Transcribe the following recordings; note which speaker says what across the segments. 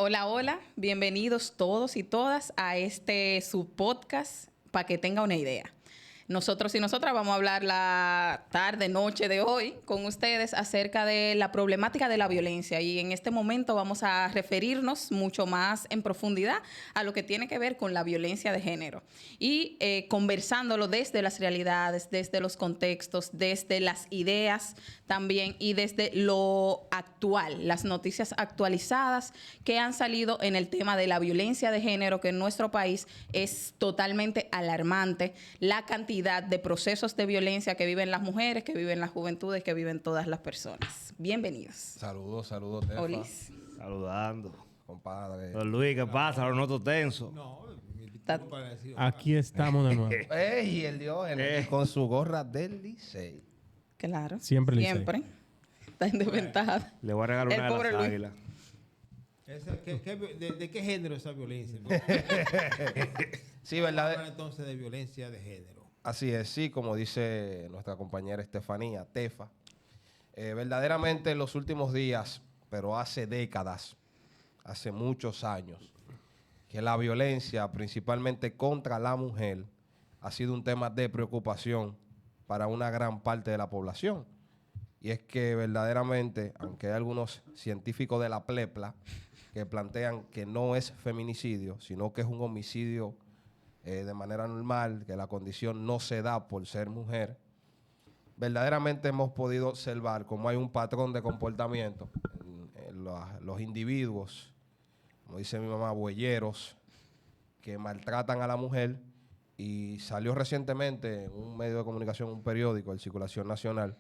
Speaker 1: Hola, hola, bienvenidos todos y todas a este subpodcast para que tenga una idea. Nosotros y nosotras vamos a hablar la tarde, noche de hoy con ustedes acerca de la problemática de la violencia y en este momento vamos a referirnos mucho más en profundidad a lo que tiene que ver con la violencia de género y conversándolo desde las realidades, desde los contextos, desde las ideas también y desde lo actual, las noticias actualizadas que han salido en el tema de la violencia de género, que en nuestro país es totalmente alarmante. La cantidad de procesos de violencia que viven las mujeres, que viven las juventudes, que viven todas las personas. Bienvenidos.
Speaker 2: Saludos, Tefa.
Speaker 1: Olis.
Speaker 3: Saludando.
Speaker 2: Compadre.
Speaker 3: Don Luis, ¿qué pasa? Lo noto tenso.
Speaker 4: No, para decir,
Speaker 5: Aquí estamos de nuevo.
Speaker 2: ¡Ey, el Diógenes! Con su gorra del Licey.
Speaker 1: Claro.
Speaker 5: Siempre Licey.
Speaker 1: Siempre. Está en desventaja.
Speaker 3: Le voy a regalar
Speaker 1: El
Speaker 3: una de
Speaker 1: pobre
Speaker 3: las
Speaker 1: Luis.
Speaker 3: águilas.
Speaker 4: ¿De qué género es esa violencia?
Speaker 2: Sí,
Speaker 4: Vamos a hablar
Speaker 2: ¿verdad?
Speaker 4: entonces de violencia de género.
Speaker 2: Así es, sí, como dice nuestra compañera Estefanía, Tefa. Verdaderamente en los últimos días, pero hace décadas, hace muchos años, que la violencia, principalmente contra la mujer, ha sido un tema de preocupación para una gran parte de la población. Y es que verdaderamente, aunque hay algunos científicos de la plepla que plantean que no es feminicidio, sino que es un homicidio de manera normal, que la condición no se da por ser mujer, verdaderamente hemos podido observar cómo hay un patrón de comportamiento en los individuos, como dice mi mamá, bueyeros, que maltratan a la mujer. Y salió recientemente en un medio de comunicación, un periódico, el Circulación Nacional,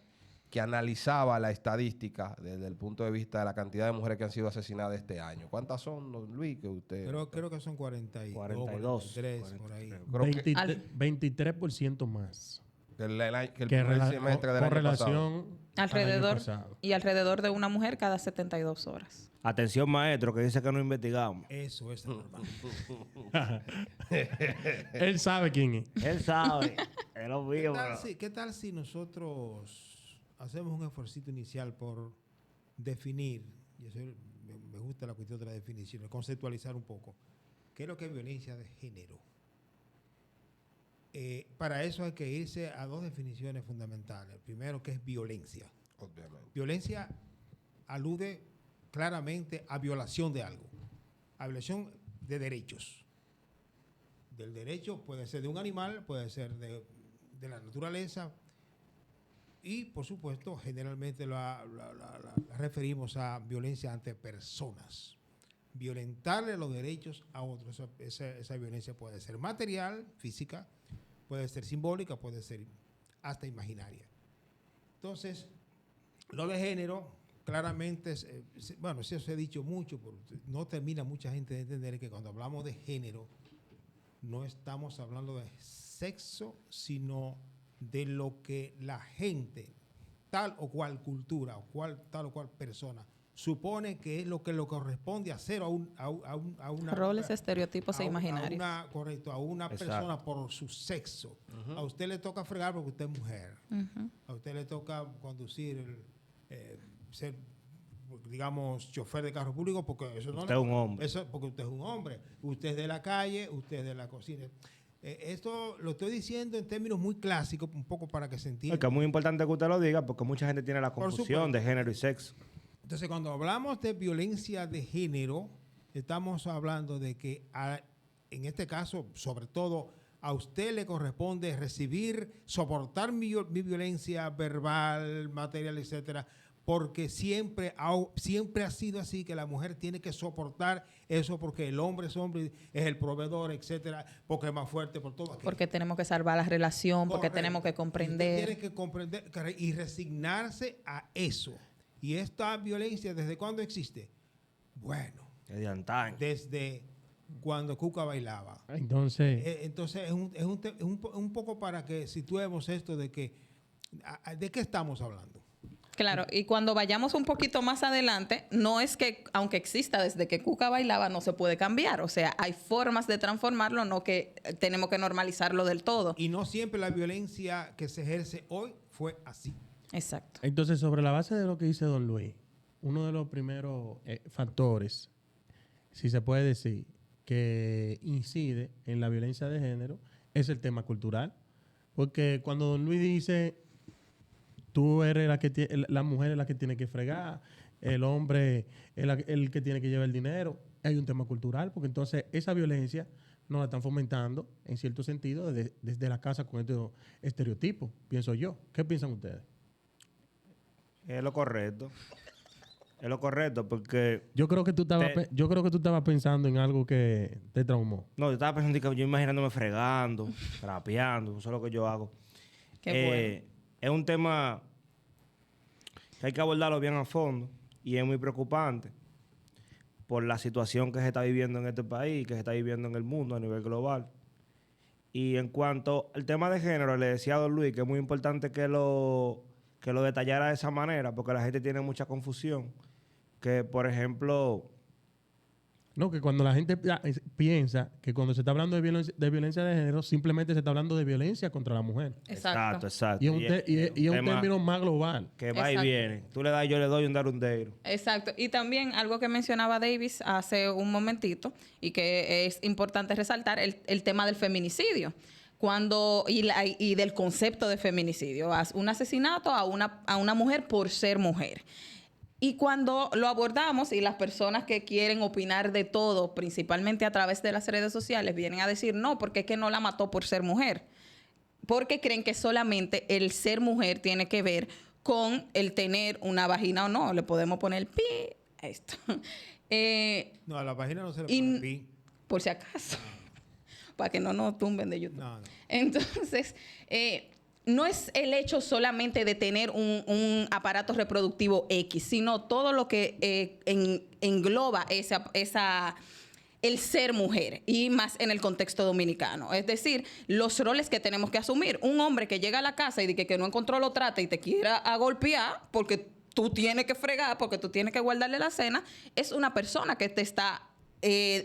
Speaker 2: que analizaba la estadística desde el punto de vista de la cantidad de mujeres que han sido asesinadas este año. ¿Cuántas son, don Luis, que usted...?
Speaker 4: Pero creo que son 42, 43, por ahí.
Speaker 2: Creo que
Speaker 5: 23% más.
Speaker 2: el
Speaker 5: Que
Speaker 2: primer semestre del
Speaker 5: con
Speaker 2: año pasado.
Speaker 5: relación al
Speaker 1: Alrededor
Speaker 5: año pasado.
Speaker 1: y alrededor de una mujer cada 72 horas.
Speaker 3: Atención, maestro, que dice que no investigamos.
Speaker 4: Eso es normal.
Speaker 5: Él sabe quién es.
Speaker 3: Él sabe. Él lo vio, bro.
Speaker 4: ¿Qué tal si nosotros hacemos un esfuerzo inicial por definir, y eso me gusta la cuestión de la definición, conceptualizar un poco, qué es lo que es violencia de género? Para eso hay que irse a dos definiciones fundamentales. Primero, ¿qué es violencia?
Speaker 2: Obviamente.
Speaker 4: Violencia alude claramente a violación de algo, a violación de derechos. Del derecho puede ser de un animal, puede ser de la naturaleza y, por supuesto, generalmente la referimos a violencia ante personas. Violentarle los derechos a otros. Esa violencia puede ser material, física, puede ser simbólica, puede ser hasta imaginaria. Entonces, lo de género, claramente, bueno, eso se ha dicho mucho, pero no termina mucha gente de entender que cuando hablamos de género, no estamos hablando de sexo, sino de lo que la gente, tal o cual cultura, tal o cual persona, supone que es lo que le corresponde hacer a una...
Speaker 1: Roles, estereotipos e imaginarios.
Speaker 4: A una persona por su sexo. A usted le toca fregar porque usted es mujer. A usted le toca conducir, ser, digamos, chofer de carro público porque eso no
Speaker 3: Usted es un hombre.
Speaker 4: Eso porque usted es un hombre. Usted es de la calle, usted es de la cocina. Esto lo estoy diciendo en términos muy clásicos, un poco para que se entienda.
Speaker 3: Es que es muy importante que usted lo diga porque mucha gente tiene la
Speaker 4: Por
Speaker 3: confusión
Speaker 4: supuesto.
Speaker 3: de género y sexo.
Speaker 4: Entonces, cuando hablamos de violencia de género, estamos hablando de que, en este caso, sobre todo, a usted le corresponde recibir, soportar mi violencia verbal, material, etcétera, porque siempre ha sido así, que la mujer tiene que soportar eso porque el hombre es hombre, es el proveedor, etcétera, porque es más fuerte por todo aquello.
Speaker 1: Porque tenemos que salvar la relación, porque
Speaker 4: Correcto.
Speaker 1: tenemos que
Speaker 4: Y usted
Speaker 1: comprender.
Speaker 4: tiene que comprender y resignarse a eso. ¿Y esta violencia desde cuándo existe? Bueno,
Speaker 3: Es de antaño.
Speaker 4: desde cuando Cuca bailaba.
Speaker 5: Entonces,
Speaker 4: Entonces, es un poco para que situemos esto de que, ¿de qué estamos hablando?
Speaker 1: Claro, y cuando vayamos un poquito más adelante, no es que, aunque exista desde que Cuca bailaba, no se puede cambiar. O sea, hay formas de transformarlo, no que tenemos que normalizarlo del todo.
Speaker 4: Y no siempre la violencia que se ejerce hoy fue así.
Speaker 1: Exacto.
Speaker 5: sobre la base de lo que dice don Luis, uno de los primeros factores si se puede decir, que incide en la violencia de género es el tema cultural. Porque cuando Don Luis dice, tú eres la mujer es la que tiene que fregar, el hombre es el que tiene que llevar el dinero, hay un tema cultural, porque entonces esa violencia nos la están fomentando, en cierto sentido, desde la casa con estos estereotipos, pienso yo. ¿Qué piensan ustedes?
Speaker 3: Es lo correcto. Es lo correcto porque...
Speaker 5: Yo creo que tú estabas pensando en algo que te traumó.
Speaker 3: No, yo estaba pensando que yo imaginándome fregando, trapeando, eso es lo que yo hago.
Speaker 1: Qué bueno.
Speaker 3: Es un tema que hay que abordarlo bien a fondo y es muy preocupante por la situación que se está viviendo en este país, que se está viviendo en el mundo a nivel global. Y en cuanto al tema de género, le decía a Don Luis que es muy importante que lo detallara de esa manera, porque la gente tiene mucha confusión. Que, por ejemplo...
Speaker 5: No, que cuando la gente piensa que cuando se está hablando de violencia de género, simplemente se está hablando de violencia contra la mujer.
Speaker 1: Exacto.
Speaker 3: Exacto.
Speaker 5: Y es un término más global.
Speaker 3: Que va
Speaker 1: Exacto.
Speaker 3: y viene. Tú le das, yo le doy un darundero.
Speaker 1: Exacto. Y también algo que mencionaba Davis hace un momentito y que es importante resaltar, el tema del feminicidio. Y del concepto de feminicidio. Un asesinato a una mujer por ser mujer. Y cuando lo abordamos y las personas que quieren opinar de todo, principalmente a través de las redes sociales, vienen a decir, no, porque es que no la mató por ser mujer. Porque creen que solamente el ser mujer tiene que ver con el tener una vagina o no. Le podemos poner pi a esto.
Speaker 4: No, a la página no se le
Speaker 1: Y-
Speaker 4: pone pi.
Speaker 1: Por si acaso. Para que no nos tumben de YouTube.
Speaker 4: No, no.
Speaker 1: Entonces, no es el hecho solamente de tener un aparato reproductivo X, sino todo lo que engloba el ser mujer, y más en el contexto dominicano. Es decir, los roles que tenemos que asumir. Un hombre que llega a la casa y dice que no encontró lo trata y te quiera a golpear porque tú tienes que fregar, porque tú tienes que guardarle la cena, es una persona que te está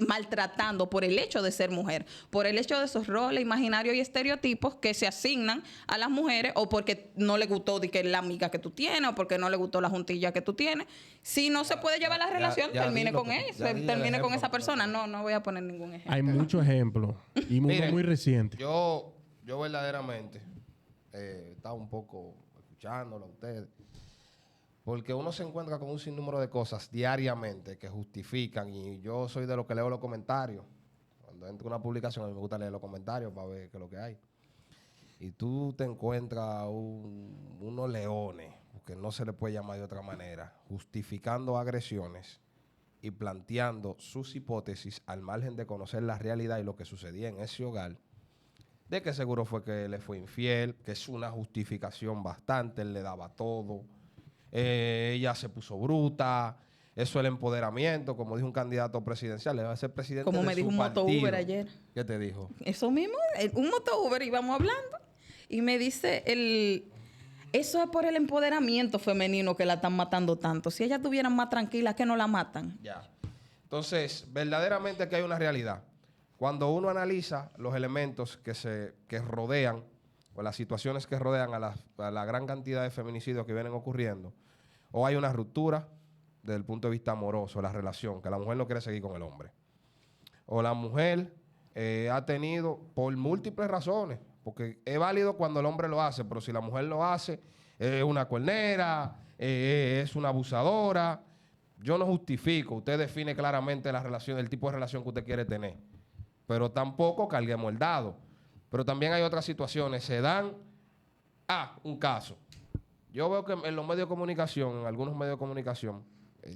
Speaker 1: maltratando por el hecho de ser mujer, por el hecho de esos roles imaginarios y estereotipos que se asignan a las mujeres, o porque no le gustó de que la amiga que tú tienes, o porque no le gustó la juntilla que tú tienes. Si no se puede llevar la relación, termine
Speaker 2: dilo,
Speaker 1: con él,
Speaker 2: ya di el
Speaker 1: termine con
Speaker 2: ejemplo,
Speaker 1: esa persona. No voy a poner ningún ejemplo.
Speaker 5: Hay muchos ejemplos y uno
Speaker 2: Miren,
Speaker 5: muy reciente.
Speaker 2: Yo verdaderamente estaba un poco escuchándolo a ustedes. Porque uno se encuentra con un sinnúmero de cosas diariamente que justifican, y yo soy de los que leo los comentarios. Cuando entro una publicación, a mí me gusta leer los comentarios para ver qué es lo que hay. Y tú te encuentras unos leones, porque no se le puede llamar de otra manera, justificando agresiones y planteando sus hipótesis al margen de conocer la realidad y lo que sucedía en ese hogar, de que seguro fue que le fue infiel, que es una justificación bastante, él le daba todo. Ella se puso bruta, eso es el empoderamiento, como dijo un candidato presidencial, le va a ser presidente
Speaker 1: Como
Speaker 2: de
Speaker 1: me dijo
Speaker 2: su
Speaker 1: un moto
Speaker 2: partido.
Speaker 1: Uber ayer.
Speaker 2: ¿Qué te dijo?
Speaker 1: Eso mismo, un moto Uber, íbamos hablando, y me dice, eso es por el empoderamiento femenino que la están matando tanto. Si ella estuvieran más tranquila, ¿que no la matan?
Speaker 2: Ya. Entonces, verdaderamente aquí hay una realidad. Cuando uno analiza los elementos que rodean, o las situaciones que rodean a la gran cantidad de feminicidios que vienen ocurriendo, o hay una ruptura desde el punto de vista amoroso, la relación, que la mujer no quiere seguir con el hombre, o la mujer ha tenido, por múltiples razones, porque es válido cuando el hombre lo hace, pero si la mujer lo hace, es una cuernera, es una abusadora. Yo no justifico, usted define claramente la relación, el tipo de relación que usted quiere tener, pero tampoco carguemos el dado. Pero también hay otras situaciones. Se dan un caso. Yo veo que en los medios de comunicación, en algunos medios de comunicación,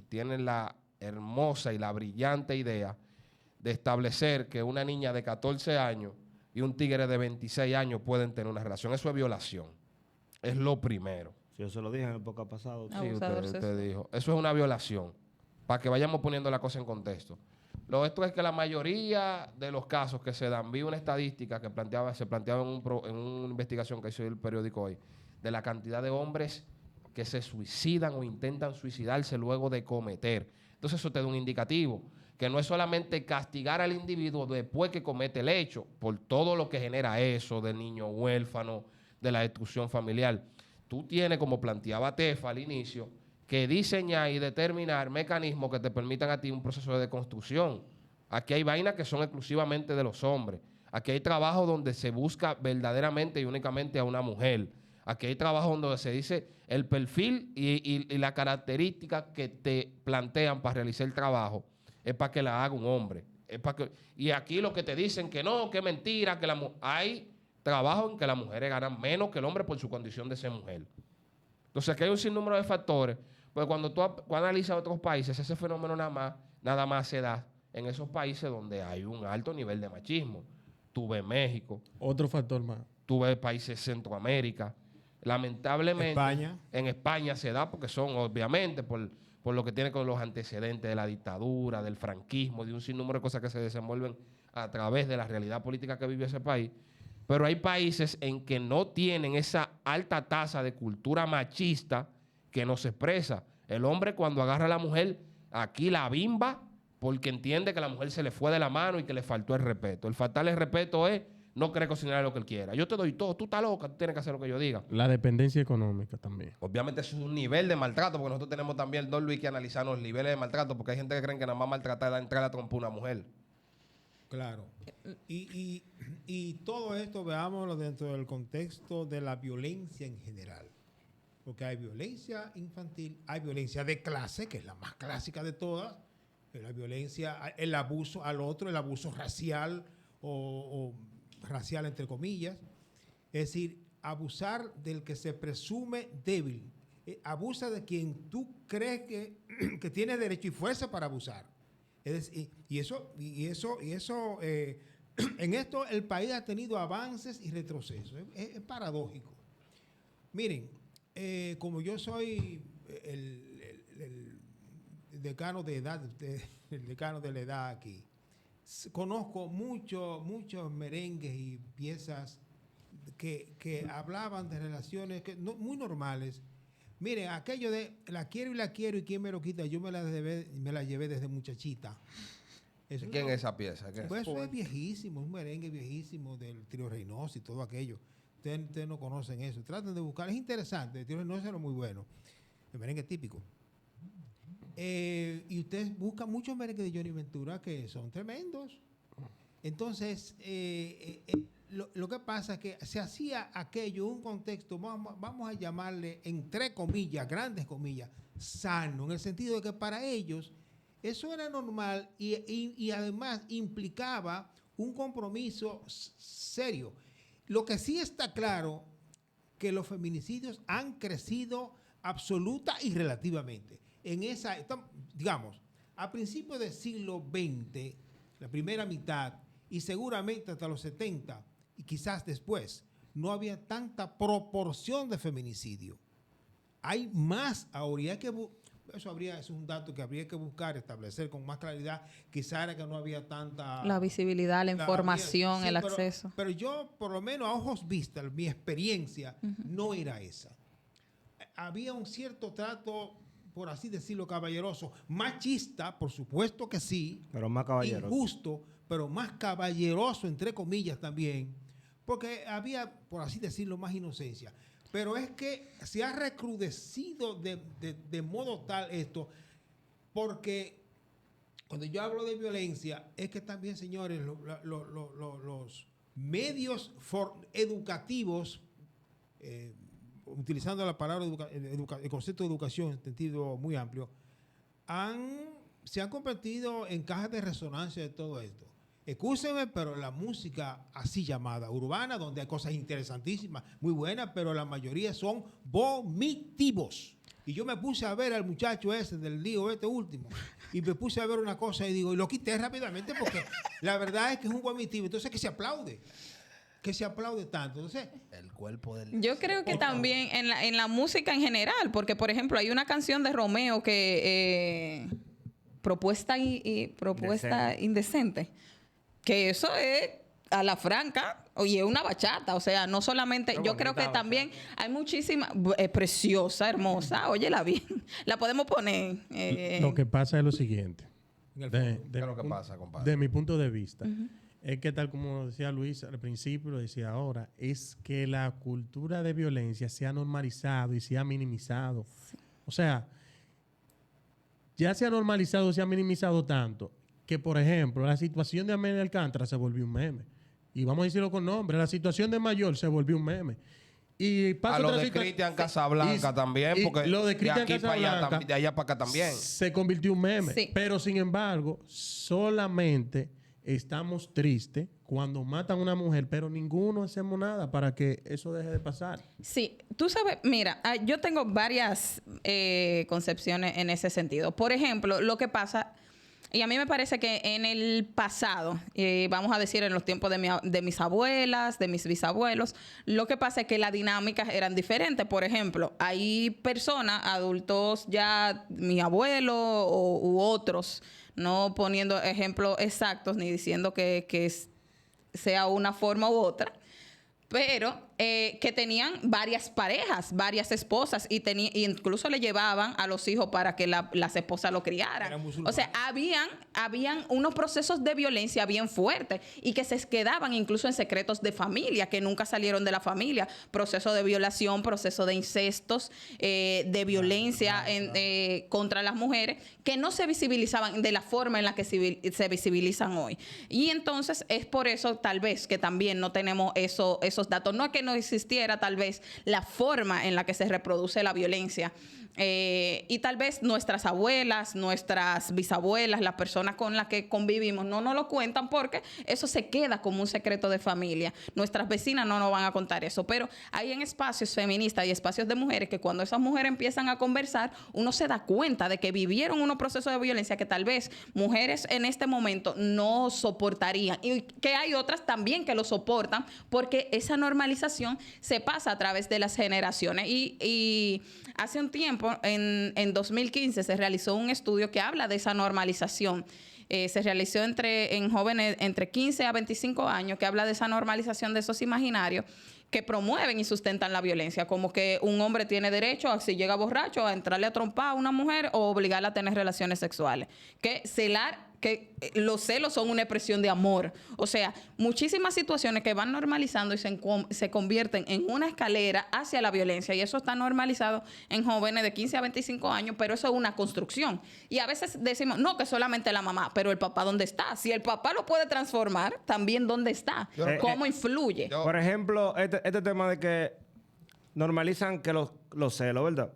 Speaker 2: tienen la hermosa y la brillante idea de establecer que una niña de 14 años y un tigre de 26 años pueden tener una relación. Eso es violación. Es lo primero.
Speaker 3: Si yo se lo dije en el podcast pasado.
Speaker 1: Ah.
Speaker 2: Sí,
Speaker 1: Abusador
Speaker 2: usted
Speaker 1: sexual.
Speaker 2: dijo. Eso es una violación. Para que vayamos poniendo la cosa en contexto. Esto es que la mayoría de los casos que se dan, vi una estadística que se planteaba en una investigación que hizo el periódico hoy, de la cantidad de hombres que se suicidan o intentan suicidarse luego de cometer. Entonces eso te da un indicativo, que no es solamente castigar al individuo después que comete el hecho, por todo lo que genera eso, del niño huérfano, de la destrucción familiar. Tú tienes, como planteaba Tefa al inicio, que diseñar y determinar mecanismos que te permitan a ti un proceso de deconstrucción. Aquí hay vainas que son exclusivamente de los hombres. Aquí hay trabajo donde se busca verdaderamente y únicamente a una mujer. Aquí hay trabajo donde se dice el perfil y la característica que te plantean para realizar el trabajo es para que la haga un hombre. Y aquí lo que te dicen que no, que es mentira, que hay trabajo en que las mujeres ganan menos que el hombre por su condición de ser mujer. Entonces aquí hay un sinnúmero de factores, pues cuando tú analizas otros países, ese fenómeno nada más se da en esos países donde hay un alto nivel de machismo. Tú ves México,
Speaker 5: Otro factor más.
Speaker 2: tú ves países de Centroamérica. Lamentablemente,
Speaker 4: España.
Speaker 2: en España se da porque son, obviamente, por lo que tiene con los antecedentes de la dictadura, del franquismo, de un sinnúmero de cosas que se desenvuelven a través de la realidad política que vive ese país. Pero hay países en que no tienen esa alta tasa de cultura machista que nos expresa. El hombre cuando agarra a la mujer, aquí la bimba porque entiende que a la mujer se le fue de la mano y que le faltó el respeto. El faltarle el respeto es no querer cocinar lo que él quiera. Yo te doy todo, tú estás loca, tú tienes que hacer lo que yo diga.
Speaker 5: La dependencia económica también.
Speaker 2: Obviamente eso es un nivel de maltrato, porque nosotros tenemos también, Don Luis, que analizar los niveles de maltrato, porque hay gente que cree que nada más maltratar es entrar a la trompa a una mujer.
Speaker 4: Claro. Y todo esto veámoslo dentro del contexto de la violencia en general. Porque hay violencia infantil, hay violencia de clase, que es la más clásica de todas, la violencia, el abuso al otro, el abuso racial o racial entre comillas. Es decir, abusar del que se presume débil. Abusa de quien tú crees que tiene derecho y fuerza para abusar. Es decir, y eso en esto el país ha tenido avances y retrocesos. Es paradójico. Miren, como yo soy el decano de edad, el decano de la edad aquí, conozco muchos merengues y piezas que hablaban de relaciones muy normales. Miren, aquello de la quiero y quién me lo quita, yo me la llevé desde muchachita.
Speaker 2: ¿Quién es esa pieza?
Speaker 4: Pues eso es viejísimo, un merengue viejísimo del Trío Reynoso y todo aquello. Ustedes no conocen eso. Traten de buscar, es interesante. El Trío Reynoso era muy bueno. El merengue típico. Y ustedes buscan muchos merengues de Johnny Ventura que son tremendos. Entonces, lo que pasa es que se hacía aquello en un contexto, vamos a llamarle, entre comillas, grandes comillas, sano, en el sentido de que para ellos eso era normal y además implicaba un compromiso serio. Lo que sí está claro, que los feminicidios han crecido absoluta y relativamente. Digamos, a principios del siglo XX, la primera mitad, y seguramente hasta los 70, y quizás después, no había tanta proporción de feminicidio. Hay más ahora. Eso es un dato que habría que buscar, establecer con más claridad. Quizás era que no había tanta...
Speaker 1: La visibilidad, la información,
Speaker 4: sí,
Speaker 1: el acceso.
Speaker 4: Pero yo, por lo menos a ojos vistas, mi experiencia no era esa. Había un cierto trato, por así decirlo, caballeroso. Machista, por supuesto que sí.
Speaker 3: Pero más caballeroso.
Speaker 4: Injusto, pero más caballeroso, entre comillas también. Porque había, por así decirlo, más inocencia. Pero es que se ha recrudecido de modo tal esto, porque cuando yo hablo de violencia, es que también, señores, los medios educativos, utilizando la palabra el concepto de educación en sentido muy amplio, se han convertido en cajas de resonancia de todo esto. Excúsenme, pero la música así llamada urbana, donde hay cosas interesantísimas, muy buenas, pero la mayoría son vomitivos. Y yo me puse a ver al muchacho ese del lío último, y me puse a ver una cosa y lo quité rápidamente porque la verdad es que es un vomitivo. Entonces que se aplaude tanto. Entonces,
Speaker 2: el cuerpo del...
Speaker 1: Yo creo que también en la música en general, porque por ejemplo hay una canción de Romeo que propuesta indecente, que eso es a la franca, oye, es una bachata, o sea, no solamente, yo creo que también hay muchísima, preciosa, hermosa, óyela bien, la podemos poner.
Speaker 5: Lo que pasa es lo siguiente.
Speaker 2: ¿Qué es lo que pasa, compadre?
Speaker 5: De mi punto de vista, es que tal como decía Luis al principio, lo decía ahora, es que la cultura de violencia se ha normalizado y se ha minimizado. Sí. O sea, ya se ha normalizado, se ha minimizado tanto que, por ejemplo, la situación de Amelia Alcántara se volvió un meme. Y vamos a decirlo con nombre, la situación de Mayor se volvió un meme. Y pasa
Speaker 2: A lo
Speaker 5: otra
Speaker 2: de
Speaker 5: situación-
Speaker 2: Cristian Casablanca también,
Speaker 5: y
Speaker 2: porque
Speaker 5: lo de Cristian
Speaker 2: aquí para allá,
Speaker 5: Casablanca
Speaker 2: de allá para acá también.
Speaker 5: se convirtió en un meme.
Speaker 1: Sí.
Speaker 5: Pero, sin embargo, solamente estamos tristes cuando matan a una mujer, pero ninguno hacemos nada para que eso deje de pasar.
Speaker 1: Sí, tú sabes, mira, yo tengo varias concepciones en ese sentido. Por ejemplo, lo que pasa, y a mí me parece que en el pasado, vamos a decir en los tiempos de mis abuelas, de mis bisabuelos, lo que pasa es que las dinámicas eran diferentes. Por ejemplo, hay personas, adultos ya, mi abuelo u otros, no poniendo ejemplos exactos ni diciendo que sea una forma u otra, pero que tenían varias parejas, varias esposas y incluso le llevaban a los hijos para que las esposas lo criaran.
Speaker 4: Eran musulmanes.
Speaker 1: O sea, habían unos procesos de violencia bien fuertes y que se quedaban incluso en secretos de familia, que nunca salieron de la familia. Proceso de violación, proceso de incestos, de violencia contra las mujeres, que no se visibilizaban de la forma en la que se visibilizan hoy. Y entonces es por eso tal vez que también no tenemos esos datos. No es que no existiera tal vez la forma en la que se reproduce la violencia. Y tal vez nuestras abuelas, nuestras bisabuelas, las personas con las que convivimos no nos lo cuentan porque eso se queda como un secreto de familia. Nuestras vecinas no nos van a contar eso, pero hay en espacios feministas y espacios de mujeres que cuando esas mujeres empiezan a conversar, uno se da cuenta de que vivieron unos procesos de violencia que tal vez mujeres en este momento no soportarían y que hay otras también que lo soportan porque esa normalización se pasa a través de las generaciones y hace un tiempo, en 2015, se realizó un estudio que habla de esa normalización. Se realizó en jóvenes entre 15 a 25 años, que habla de esa normalización de esos imaginarios que promueven y sustentan la violencia, como que un hombre tiene derecho a, si llega borracho, a entrarle a trompar a una mujer o obligarla a tener relaciones sexuales. Que los celos son una expresión de amor. O sea, muchísimas situaciones que van normalizando y se convierten en una escalera hacia la violencia. Y eso está normalizado en jóvenes de 15 a 25 años, pero eso es una construcción. Y a veces decimos, no, que solamente la mamá, pero el papá, ¿dónde está? Si el papá lo puede transformar, también ¿dónde está? ¿Cómo influye?
Speaker 3: Por ejemplo, este tema de que normalizan que los celos, ¿verdad?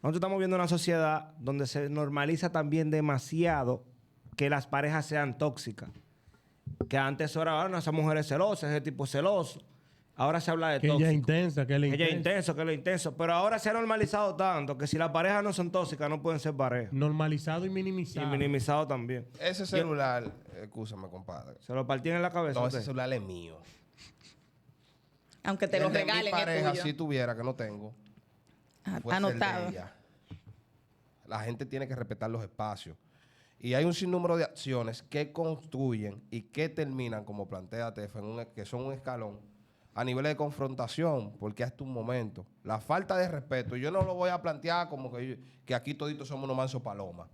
Speaker 3: Nosotros estamos viendo una sociedad donde se normaliza también demasiado que las parejas sean tóxicas. Que antes era, esa mujer es celosa, ese tipo es celoso. Ahora se habla de
Speaker 5: Que
Speaker 3: tóxico.
Speaker 5: ella es intensa, que él es
Speaker 3: Que ella es
Speaker 5: intenso.
Speaker 3: intenso, que él es intenso. Pero ahora se ha normalizado tanto que si las parejas no son tóxicas, no pueden ser parejas.
Speaker 5: Normalizado y
Speaker 3: Y
Speaker 5: minimizado.
Speaker 3: minimizado también.
Speaker 2: Ese celular, escúchame, compadre.
Speaker 3: Se lo partían en la cabeza.
Speaker 2: No,
Speaker 3: a usted.
Speaker 2: ese celular es mío.
Speaker 1: Aunque te lo
Speaker 2: El de
Speaker 1: regalen,
Speaker 2: mi
Speaker 1: es
Speaker 2: pareja,
Speaker 1: tuyo.
Speaker 2: si tuviera, que no tengo, fuese
Speaker 1: Anotado.
Speaker 2: el de ella. La gente tiene que respetar los espacios. Y hay un sinnúmero de acciones que construyen y que terminan, como plantea Tefa, que son un escalón a nivel de confrontación, porque hasta un momento, la falta de respeto, yo no lo voy a plantear como que aquí toditos somos unos mansos palomas.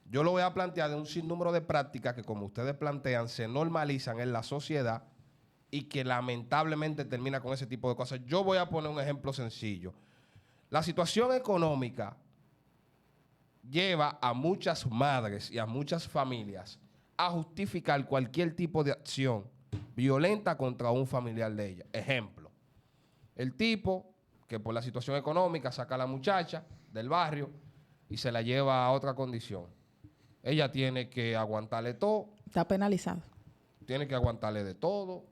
Speaker 2: Yo lo voy a plantear de un sinnúmero de prácticas que, como ustedes plantean, se normalizan en la sociedad y que lamentablemente termina con ese tipo de cosas. Yo voy a poner un ejemplo sencillo. La situación económica lleva a muchas madres y a muchas familias a justificar cualquier tipo de acción violenta contra un familiar de ella. Ejemplo, el tipo que por la situación económica saca a la muchacha del barrio y se la lleva a otra condición. Ella tiene que aguantarle todo,
Speaker 1: Está penalizado.
Speaker 2: tiene que aguantarle de todo,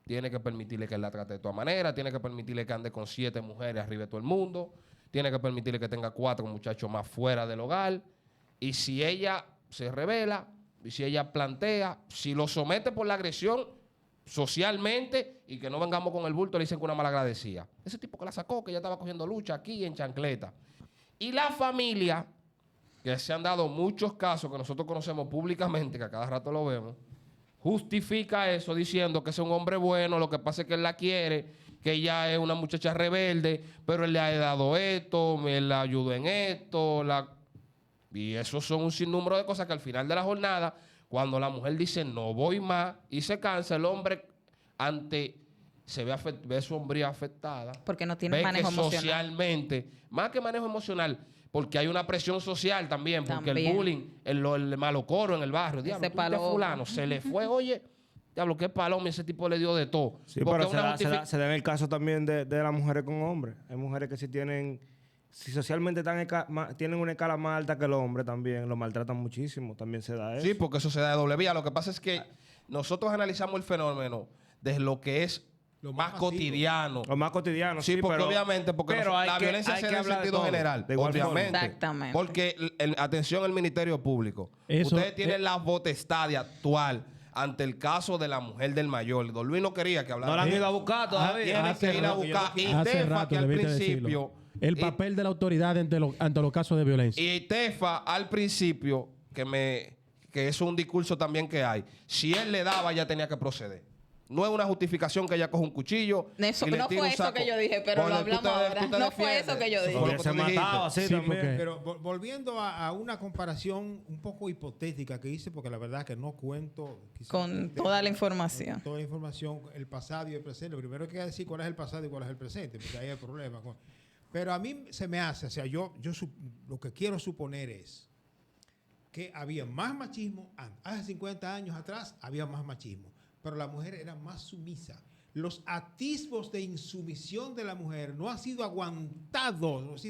Speaker 2: tiene que permitirle que él la trate de todas maneras, tiene que permitirle que ande con 7 mujeres arriba de todo el mundo, tiene que permitirle que tenga 4 muchachos más fuera del hogar. Y si ella se revela, y si ella plantea, si lo somete por la agresión socialmente y que no vengamos con el bulto, le dicen que una malagradecida. Ese tipo que la sacó, que ya estaba cogiendo lucha aquí en chancleta. Y la familia, que se han dado muchos casos que nosotros conocemos públicamente, que a cada rato lo vemos, justifica eso diciendo que es un hombre bueno, lo que pasa es que él la quiere, que ella es una muchacha rebelde, pero él le ha dado esto, él la ayudó en esto, y eso son un sinnúmero de cosas que al final de la jornada, cuando la mujer dice no voy más y se cansa, el hombre ve su hombría afectada.
Speaker 1: Porque no tiene
Speaker 2: ve
Speaker 1: manejo
Speaker 2: que
Speaker 1: emocional.
Speaker 2: socialmente, más que manejo emocional, porque hay una presión social también, porque
Speaker 1: También.
Speaker 2: el bullying, el malocoro en el barrio, diablo,
Speaker 1: Ese
Speaker 2: tú viste a
Speaker 1: palomo.
Speaker 2: fulano, se le fue, oye, diablo, qué paloma, ese tipo le dio de todo.
Speaker 3: Sí,
Speaker 2: Porque
Speaker 3: pero
Speaker 2: una
Speaker 3: se da en el caso también de las mujeres con hombres. Hay mujeres que si socialmente tienen una escala más alta que el hombre también, lo maltratan muchísimo, también se da eso.
Speaker 2: Sí, porque eso se da de doble vía. Lo que pasa es que nosotros analizamos el fenómeno desde lo que es
Speaker 4: Lo
Speaker 2: más
Speaker 4: más masivo.
Speaker 2: cotidiano.
Speaker 3: Lo más cotidiano,
Speaker 2: Sí, porque
Speaker 3: pero,
Speaker 2: obviamente, porque
Speaker 3: pero hay
Speaker 2: la
Speaker 3: que-
Speaker 2: violencia
Speaker 3: hay
Speaker 2: se
Speaker 3: que
Speaker 2: da en
Speaker 3: hablar de
Speaker 2: sentido
Speaker 3: todo,
Speaker 2: general,
Speaker 3: de igual forma.
Speaker 2: obviamente.
Speaker 1: Exactamente.
Speaker 2: Porque, atención al Ministerio Público.
Speaker 5: Eso,
Speaker 2: Ustedes tienen la potestad de actuar ante el caso de la mujer del mayor. Don Luis no quería que hablara.
Speaker 3: No la han
Speaker 2: de
Speaker 3: ido a
Speaker 2: eso.
Speaker 3: buscar todavía.
Speaker 2: Tienen que ir a buscar. Y
Speaker 5: Hace
Speaker 2: Tefa,
Speaker 5: rato
Speaker 2: que al
Speaker 5: debiste
Speaker 2: principio...
Speaker 5: decirlo. El
Speaker 2: y-
Speaker 5: papel de la autoridad ante los casos de violencia.
Speaker 2: Y Tefa, al principio, que eso es un discurso también que hay, si él le daba, ya tenía que proceder. No es una justificación que ella coja un cuchillo.
Speaker 1: Eso-
Speaker 2: y le
Speaker 1: no
Speaker 2: tire
Speaker 1: fue
Speaker 2: un
Speaker 1: eso
Speaker 2: saco.
Speaker 1: que yo dije, pero lo
Speaker 2: Tú
Speaker 1: hablamos ahora.
Speaker 2: tú te
Speaker 1: No fue
Speaker 2: defiendes.
Speaker 1: eso que yo
Speaker 2: Eso
Speaker 1: dije.
Speaker 2: fue lo que
Speaker 3: Se
Speaker 2: tú dijiste.
Speaker 3: mataba así
Speaker 5: Sí,
Speaker 3: también.
Speaker 5: porque-
Speaker 4: Pero volviendo a una comparación un poco hipotética que hice, porque la verdad que no cuento quizás
Speaker 1: Con toda la información.
Speaker 4: con toda la información, el pasado y el presente. Primero hay que decir cuál es el pasado y cuál es el presente, porque ahí hay problemas. Pero a mí se me hace, o sea, lo que quiero suponer es que había más machismo antes. Hace 50 años atrás había más machismo, pero la mujer era más sumisa. Los atisbos de insumisión de la mujer no han sido aguantados.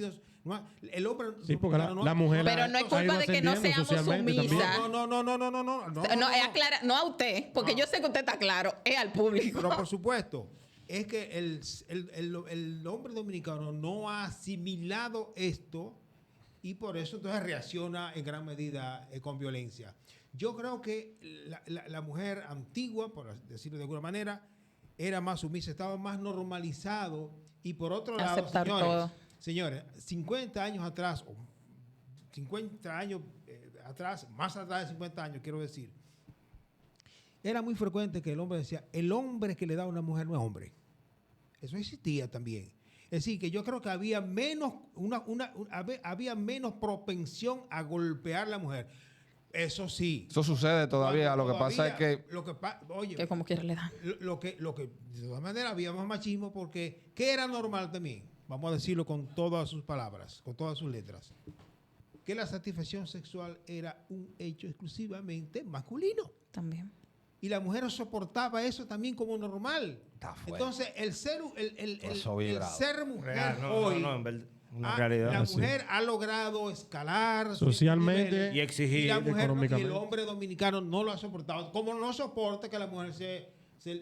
Speaker 4: El hombre...
Speaker 5: Sí, porque la mujer
Speaker 1: Pero no es culpa
Speaker 5: ha ido
Speaker 1: de que no
Speaker 5: ascendiendo
Speaker 1: seamos
Speaker 5: socialmente también.
Speaker 1: sumisas.
Speaker 4: No,
Speaker 1: No a usted, porque yo sé que usted está claro, es al público.
Speaker 4: Pero por supuesto, es que el hombre dominicano no ha asimilado esto y por eso entonces reacciona en gran medida con violencia. Yo creo que la mujer antigua, por decirlo de alguna manera, era más sumisa, estaba más normalizado y por otro lado,
Speaker 1: Aceptar todo.
Speaker 4: señores, 50 años atrás, o 50 años atrás, más atrás de 50 años, quiero decir, era muy frecuente que el hombre decía, el hombre que le da a una mujer no es hombre. Eso existía también. Es decir, que yo creo que había menos, había menos propensión a golpear a la mujer. Eso sí.
Speaker 2: Eso sucede todavía.
Speaker 4: Cuando
Speaker 2: Lo que pasa es que...
Speaker 4: Oye,
Speaker 1: Que como quiera le dan.
Speaker 4: lo que, de todas maneras, había más machismo porque, ¿qué era normal también? Vamos a decirlo con todas sus palabras, con todas sus letras. Que la satisfacción sexual era un hecho exclusivamente masculino.
Speaker 1: También.
Speaker 4: Y la mujer soportaba eso también como normal.
Speaker 2: Está fuerte.
Speaker 4: Entonces, el ser mujer
Speaker 3: Real,
Speaker 4: hoy,
Speaker 3: en verdad, una realidad.
Speaker 4: la
Speaker 3: así.
Speaker 4: mujer ha logrado escalar
Speaker 5: Socialmente
Speaker 4: niveles,
Speaker 3: y exigir
Speaker 4: y la mujer, y el
Speaker 5: económicamente.
Speaker 4: hombre dominicano no lo ha soportado. Como no soporta que la mujer se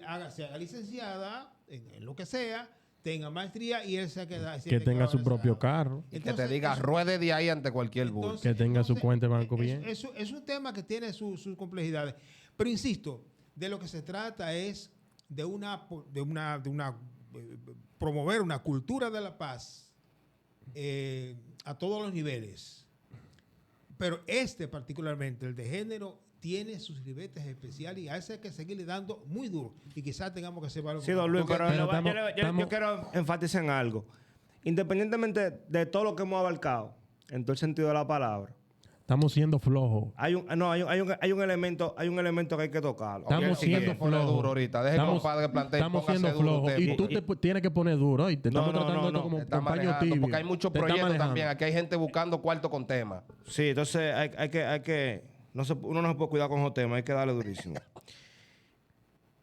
Speaker 4: haga licenciada en lo que sea, tenga maestría y él se queda
Speaker 5: que tenga su propio carro,
Speaker 2: Que te diga, ruede de ahí ante cualquier bullying.
Speaker 5: que tenga su cuenta de banco bien.
Speaker 4: Es un tema que tiene sus complejidades. Pero insisto, de lo que se trata es de promover una cultura de la paz a todos los niveles. Pero particularmente, el de género, tiene sus ribetes especiales y a ese hay que seguirle dando muy duro. Y quizás tengamos que separar un
Speaker 3: Sí,
Speaker 4: poco.
Speaker 3: don Luis, pero
Speaker 5: estamos-
Speaker 3: yo quiero enfatizar en algo. Independientemente de todo lo que hemos abarcado, en todo el sentido de la palabra,
Speaker 5: Estamos siendo flojos.
Speaker 3: hay un elemento que hay que tocarlo.
Speaker 5: Estamos
Speaker 2: Y que
Speaker 5: siendo
Speaker 2: te pone
Speaker 5: flojos.
Speaker 2: duro ahorita. Deje que
Speaker 5: Estamos-
Speaker 2: compadre plantee,
Speaker 5: Estamos
Speaker 2: póngase
Speaker 5: siendo
Speaker 2: duro
Speaker 5: flojos.
Speaker 2: usted,
Speaker 5: Y tú
Speaker 2: porque-
Speaker 5: tienes que poner duro. Y te estamos
Speaker 3: No,
Speaker 5: tratando
Speaker 3: no,
Speaker 5: esto
Speaker 3: no.
Speaker 5: como
Speaker 2: Está
Speaker 5: un paño
Speaker 2: manejando,
Speaker 5: tibio.
Speaker 2: porque hay muchos
Speaker 5: Te está
Speaker 2: proyectos
Speaker 5: manejando.
Speaker 2: también. Aquí hay gente buscando cuarto con temas.
Speaker 3: Sí, entonces hay que uno no se puede cuidar con esos temas, hay que darle durísimo.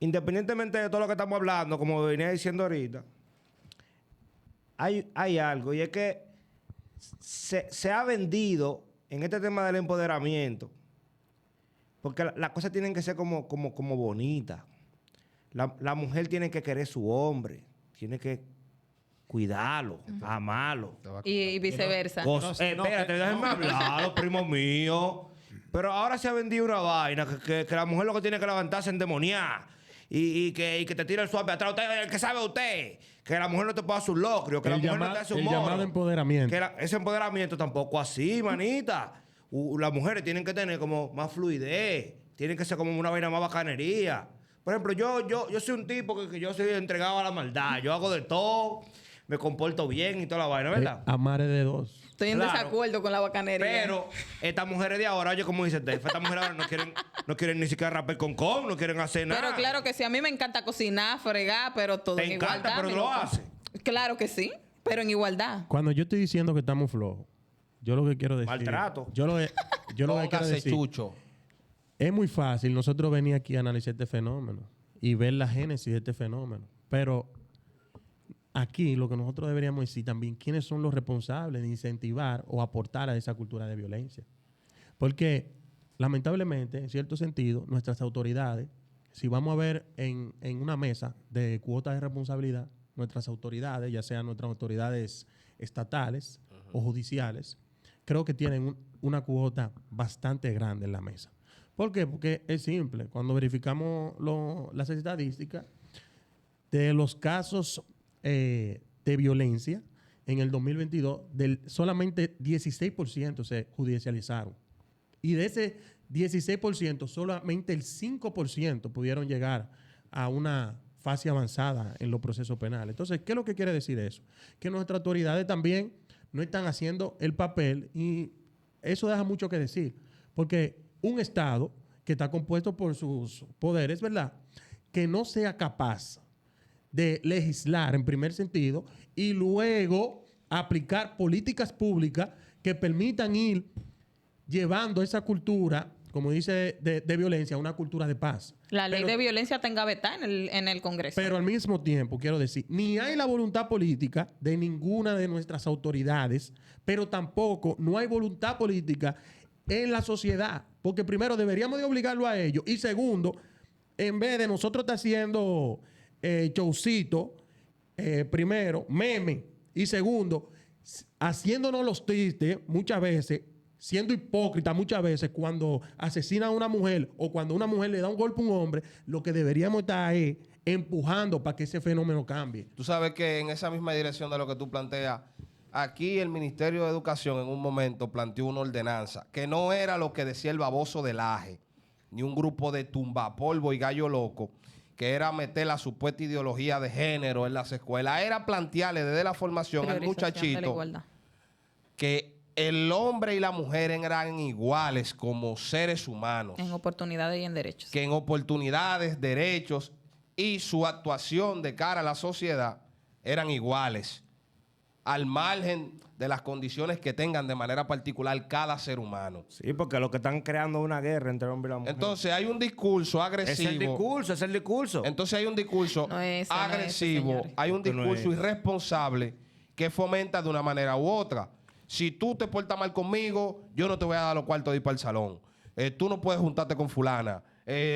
Speaker 3: Independientemente de todo lo que estamos hablando, como venía diciendo ahorita, hay algo, y es que se ha vendido en este tema del empoderamiento, porque las cosas tienen que ser como bonitas. La mujer tiene que querer su hombre, tiene que cuidarlo, amarlo.
Speaker 1: Y viceversa.
Speaker 3: Espérate, déjenme hablar, los primos míos. Pero ahora se ha vendido una vaina que la mujer lo que tiene que levantarse endemoniar y que te tira el suave atrás. Usted, ¿qué sabe usted? Que la mujer no te puede hacer un locrio, que la mujer no te hace un
Speaker 5: el
Speaker 3: mono.
Speaker 5: llamado empoderamiento.
Speaker 3: Ese empoderamiento tampoco así, manita. Las mujeres tienen que tener como más fluidez, tienen que ser como una vaina más bacanería. Por ejemplo, yo soy un tipo que yo soy entregado a la maldad. Yo hago de todo, me comporto bien y toda la vaina, ¿verdad?
Speaker 5: Amar es de dos.
Speaker 1: Estoy en
Speaker 3: Claro.
Speaker 1: desacuerdo con la bacanería.
Speaker 3: Pero estas mujeres de ahora, oye, como dice Tefa, estas mujeres ahora no quieren ni siquiera rapper con no quieren hacer nada.
Speaker 1: Pero claro que sí, a mí me encanta cocinar, fregar, pero todo
Speaker 3: Te
Speaker 1: en
Speaker 3: encanta,
Speaker 1: igualdad.
Speaker 3: pero
Speaker 1: mi
Speaker 3: lo
Speaker 1: loco.
Speaker 3: hace.
Speaker 1: Claro que sí, pero en igualdad.
Speaker 5: Cuando yo estoy diciendo que estamos flojos, Yo lo que quiero decir...
Speaker 3: Maltrato.
Speaker 5: Yo lo que quiero
Speaker 2: Póngase
Speaker 5: decir...
Speaker 2: chucho.
Speaker 5: Es muy fácil nosotros venir aquí a analizar este fenómeno y ver la génesis de este fenómeno. Pero aquí lo que nosotros deberíamos decir también, ¿quiénes son los responsables de incentivar o aportar a esa cultura de violencia? Porque, lamentablemente, en cierto sentido, nuestras autoridades, si vamos a ver en una mesa de cuotas de responsabilidad, nuestras autoridades, ya sean nuestras autoridades estatales o judiciales, creo que tienen una cuota bastante grande en la mesa. ¿Por qué? Porque es simple. Cuando verificamos las estadísticas de los casos de violencia en el 2022, solamente 16% se judicializaron. Y de ese 16%, solamente el 5% pudieron llegar a una fase avanzada en los procesos penales. Entonces, ¿qué es lo que quiere decir eso? Que nuestras autoridades también no están haciendo el papel y eso deja mucho que decir. Porque un Estado que está compuesto por sus poderes, ¿verdad?, que no sea capaz de legislar en primer sentido y luego aplicar políticas públicas que permitan ir llevando esa cultura, como dice, de violencia a una cultura de paz.
Speaker 1: La ley de violencia está engavetada en el Congreso.
Speaker 5: Pero al mismo tiempo, quiero decir, ni hay la voluntad política de ninguna de nuestras autoridades, pero tampoco no hay voluntad política en la sociedad. Porque primero deberíamos de obligarlo a ellos. Y segundo, en vez de nosotros estar haciendo showcito, primero, meme. Y segundo, haciéndonos los tristes muchas veces, siendo hipócrita muchas veces cuando asesina a una mujer o cuando una mujer le da un golpe a un hombre, lo que deberíamos estar es empujando para que ese fenómeno cambie.
Speaker 2: Tú sabes que en esa misma dirección de lo que tú planteas, aquí el Ministerio de Educación en un momento planteó una ordenanza que no era lo que decía el baboso del AGE, ni un grupo de tumbapolvo y gallo loco, que era meter la supuesta ideología de género en las escuelas. Era plantearle desde la formación al
Speaker 1: Priorización de la
Speaker 2: muchachito
Speaker 1: igualdad.
Speaker 2: que el hombre y la mujer eran iguales como seres humanos.
Speaker 1: En oportunidades y en derechos.
Speaker 2: Que en oportunidades, derechos y su actuación de cara a la sociedad eran iguales, al margen de las condiciones que tengan de manera particular cada ser humano.
Speaker 3: Sí, porque lo que están creando es una guerra entre el hombre y la mujer.
Speaker 2: Entonces hay un discurso agresivo.
Speaker 3: Es el discurso.
Speaker 2: Entonces hay un discurso
Speaker 1: No es ese,
Speaker 2: agresivo,
Speaker 1: señores.
Speaker 2: hay un
Speaker 3: Porque no
Speaker 2: discurso
Speaker 3: es.
Speaker 2: irresponsable que fomenta de una manera u otra. Si tú te portas mal conmigo, yo no te voy a dar los cuartos de ir para el salón. Tú no puedes juntarte con fulana.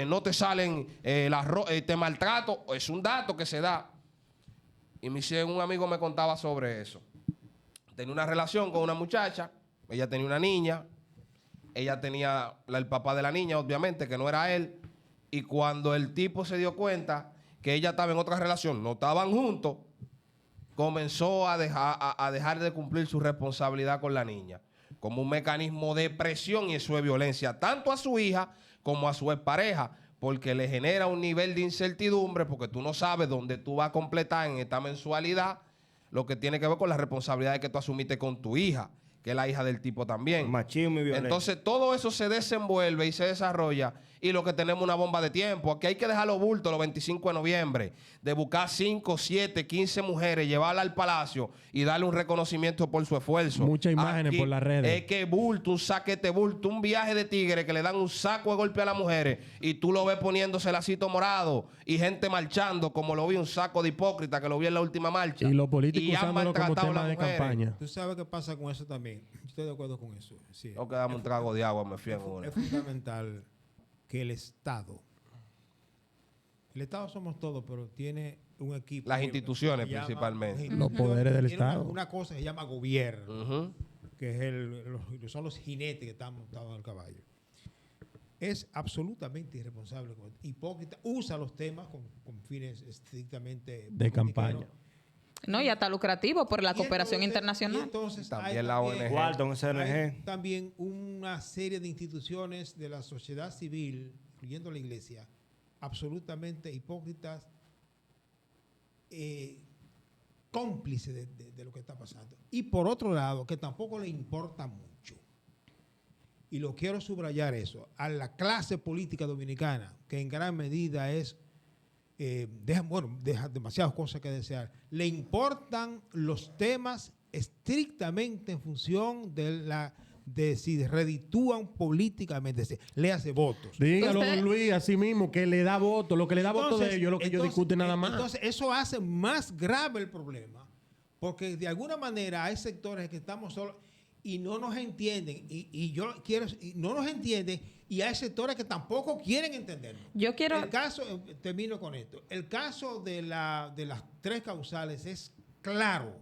Speaker 2: No te salen te maltrato. Es un dato que se da. Y un amigo me contaba sobre eso. Tenía una relación con una muchacha. Ella tenía una niña. Ella tenía el papá de la niña, obviamente, que no era él. Y cuando el tipo se dio cuenta que ella estaba en otra relación, no estaban juntos, comenzó a dejar de cumplir su responsabilidad con la niña, como un mecanismo de presión, y eso es violencia tanto a su hija como a su expareja, porque le genera un nivel de incertidumbre, porque tú no sabes dónde tú vas a completar en esta mensualidad lo que tiene que ver con las responsabilidades que tú asumiste con tu hija, que es la hija del tipo también.
Speaker 3: Machismo y violencia.
Speaker 2: Entonces todo eso se desenvuelve y se desarrolla, y lo que tenemos una bomba de tiempo. Aquí hay que dejar los bultos los 25 de noviembre, de buscar 5, 7, 15 mujeres, llevarla al palacio y darle un reconocimiento por su esfuerzo.
Speaker 5: Muchas imágenes
Speaker 2: Aquí
Speaker 5: por las redes.
Speaker 2: Es que bulto, un saquete bulto, un viaje de tigre que le dan un saco de golpe a las mujeres y tú lo ves poniéndose el lacito morado y gente marchando, como lo vi un saco de hipócrita que lo vi en la última marcha.
Speaker 5: Y los políticos
Speaker 2: Y han
Speaker 5: usándolo como
Speaker 2: maltratado a
Speaker 5: tema
Speaker 2: las
Speaker 5: de
Speaker 2: mujeres.
Speaker 5: campaña.
Speaker 4: ¿Tú sabes qué pasa con eso también? Yo estoy de acuerdo con eso. Sí.
Speaker 2: Tengo que darme un trago de agua, me fui en una.
Speaker 4: Es fundamental que el Estado somos todos, pero tiene un equipo.
Speaker 2: Las
Speaker 4: que
Speaker 2: instituciones
Speaker 4: se llama-
Speaker 2: principalmente.
Speaker 5: Los poderes del
Speaker 4: tiene
Speaker 5: Estado.
Speaker 4: Una cosa se llama gobierno,
Speaker 2: Ujú.
Speaker 4: que es son los jinetes que están montados en el caballo. Es absolutamente irresponsable, hipócrita, usa los temas con fines estrictamente
Speaker 5: De campaña.
Speaker 4: politiqueros.
Speaker 1: No, y hasta lucrativo por la
Speaker 4: Y
Speaker 1: cooperación
Speaker 4: entonces-
Speaker 1: internacional.
Speaker 4: y entonces
Speaker 2: También
Speaker 4: hay
Speaker 2: la ONG.
Speaker 3: Walton, SNG.
Speaker 4: hay también una serie de instituciones de la sociedad civil, incluyendo la iglesia, absolutamente hipócritas, cómplices de lo que está pasando. Y por otro lado, que tampoco le importa mucho, y lo quiero subrayar eso, a la clase política dominicana, que en gran medida es deja demasiadas cosas que desear. Le importan los temas estrictamente en función de si reditúan políticamente, le hace votos.
Speaker 5: Dígalo,
Speaker 1: Usted-
Speaker 5: don Luis, así mismo, que le da voto. Lo que le da voto de ellos es lo que ellos discuten nada más.
Speaker 4: Entonces, eso hace más grave el problema, porque de alguna manera hay sectores que estamos solos y no nos entienden, no nos entienden, y hay sectores que tampoco quieren entendernos.
Speaker 1: Yo quiero...
Speaker 4: El caso, termino con esto, el caso de las 3 causales es claro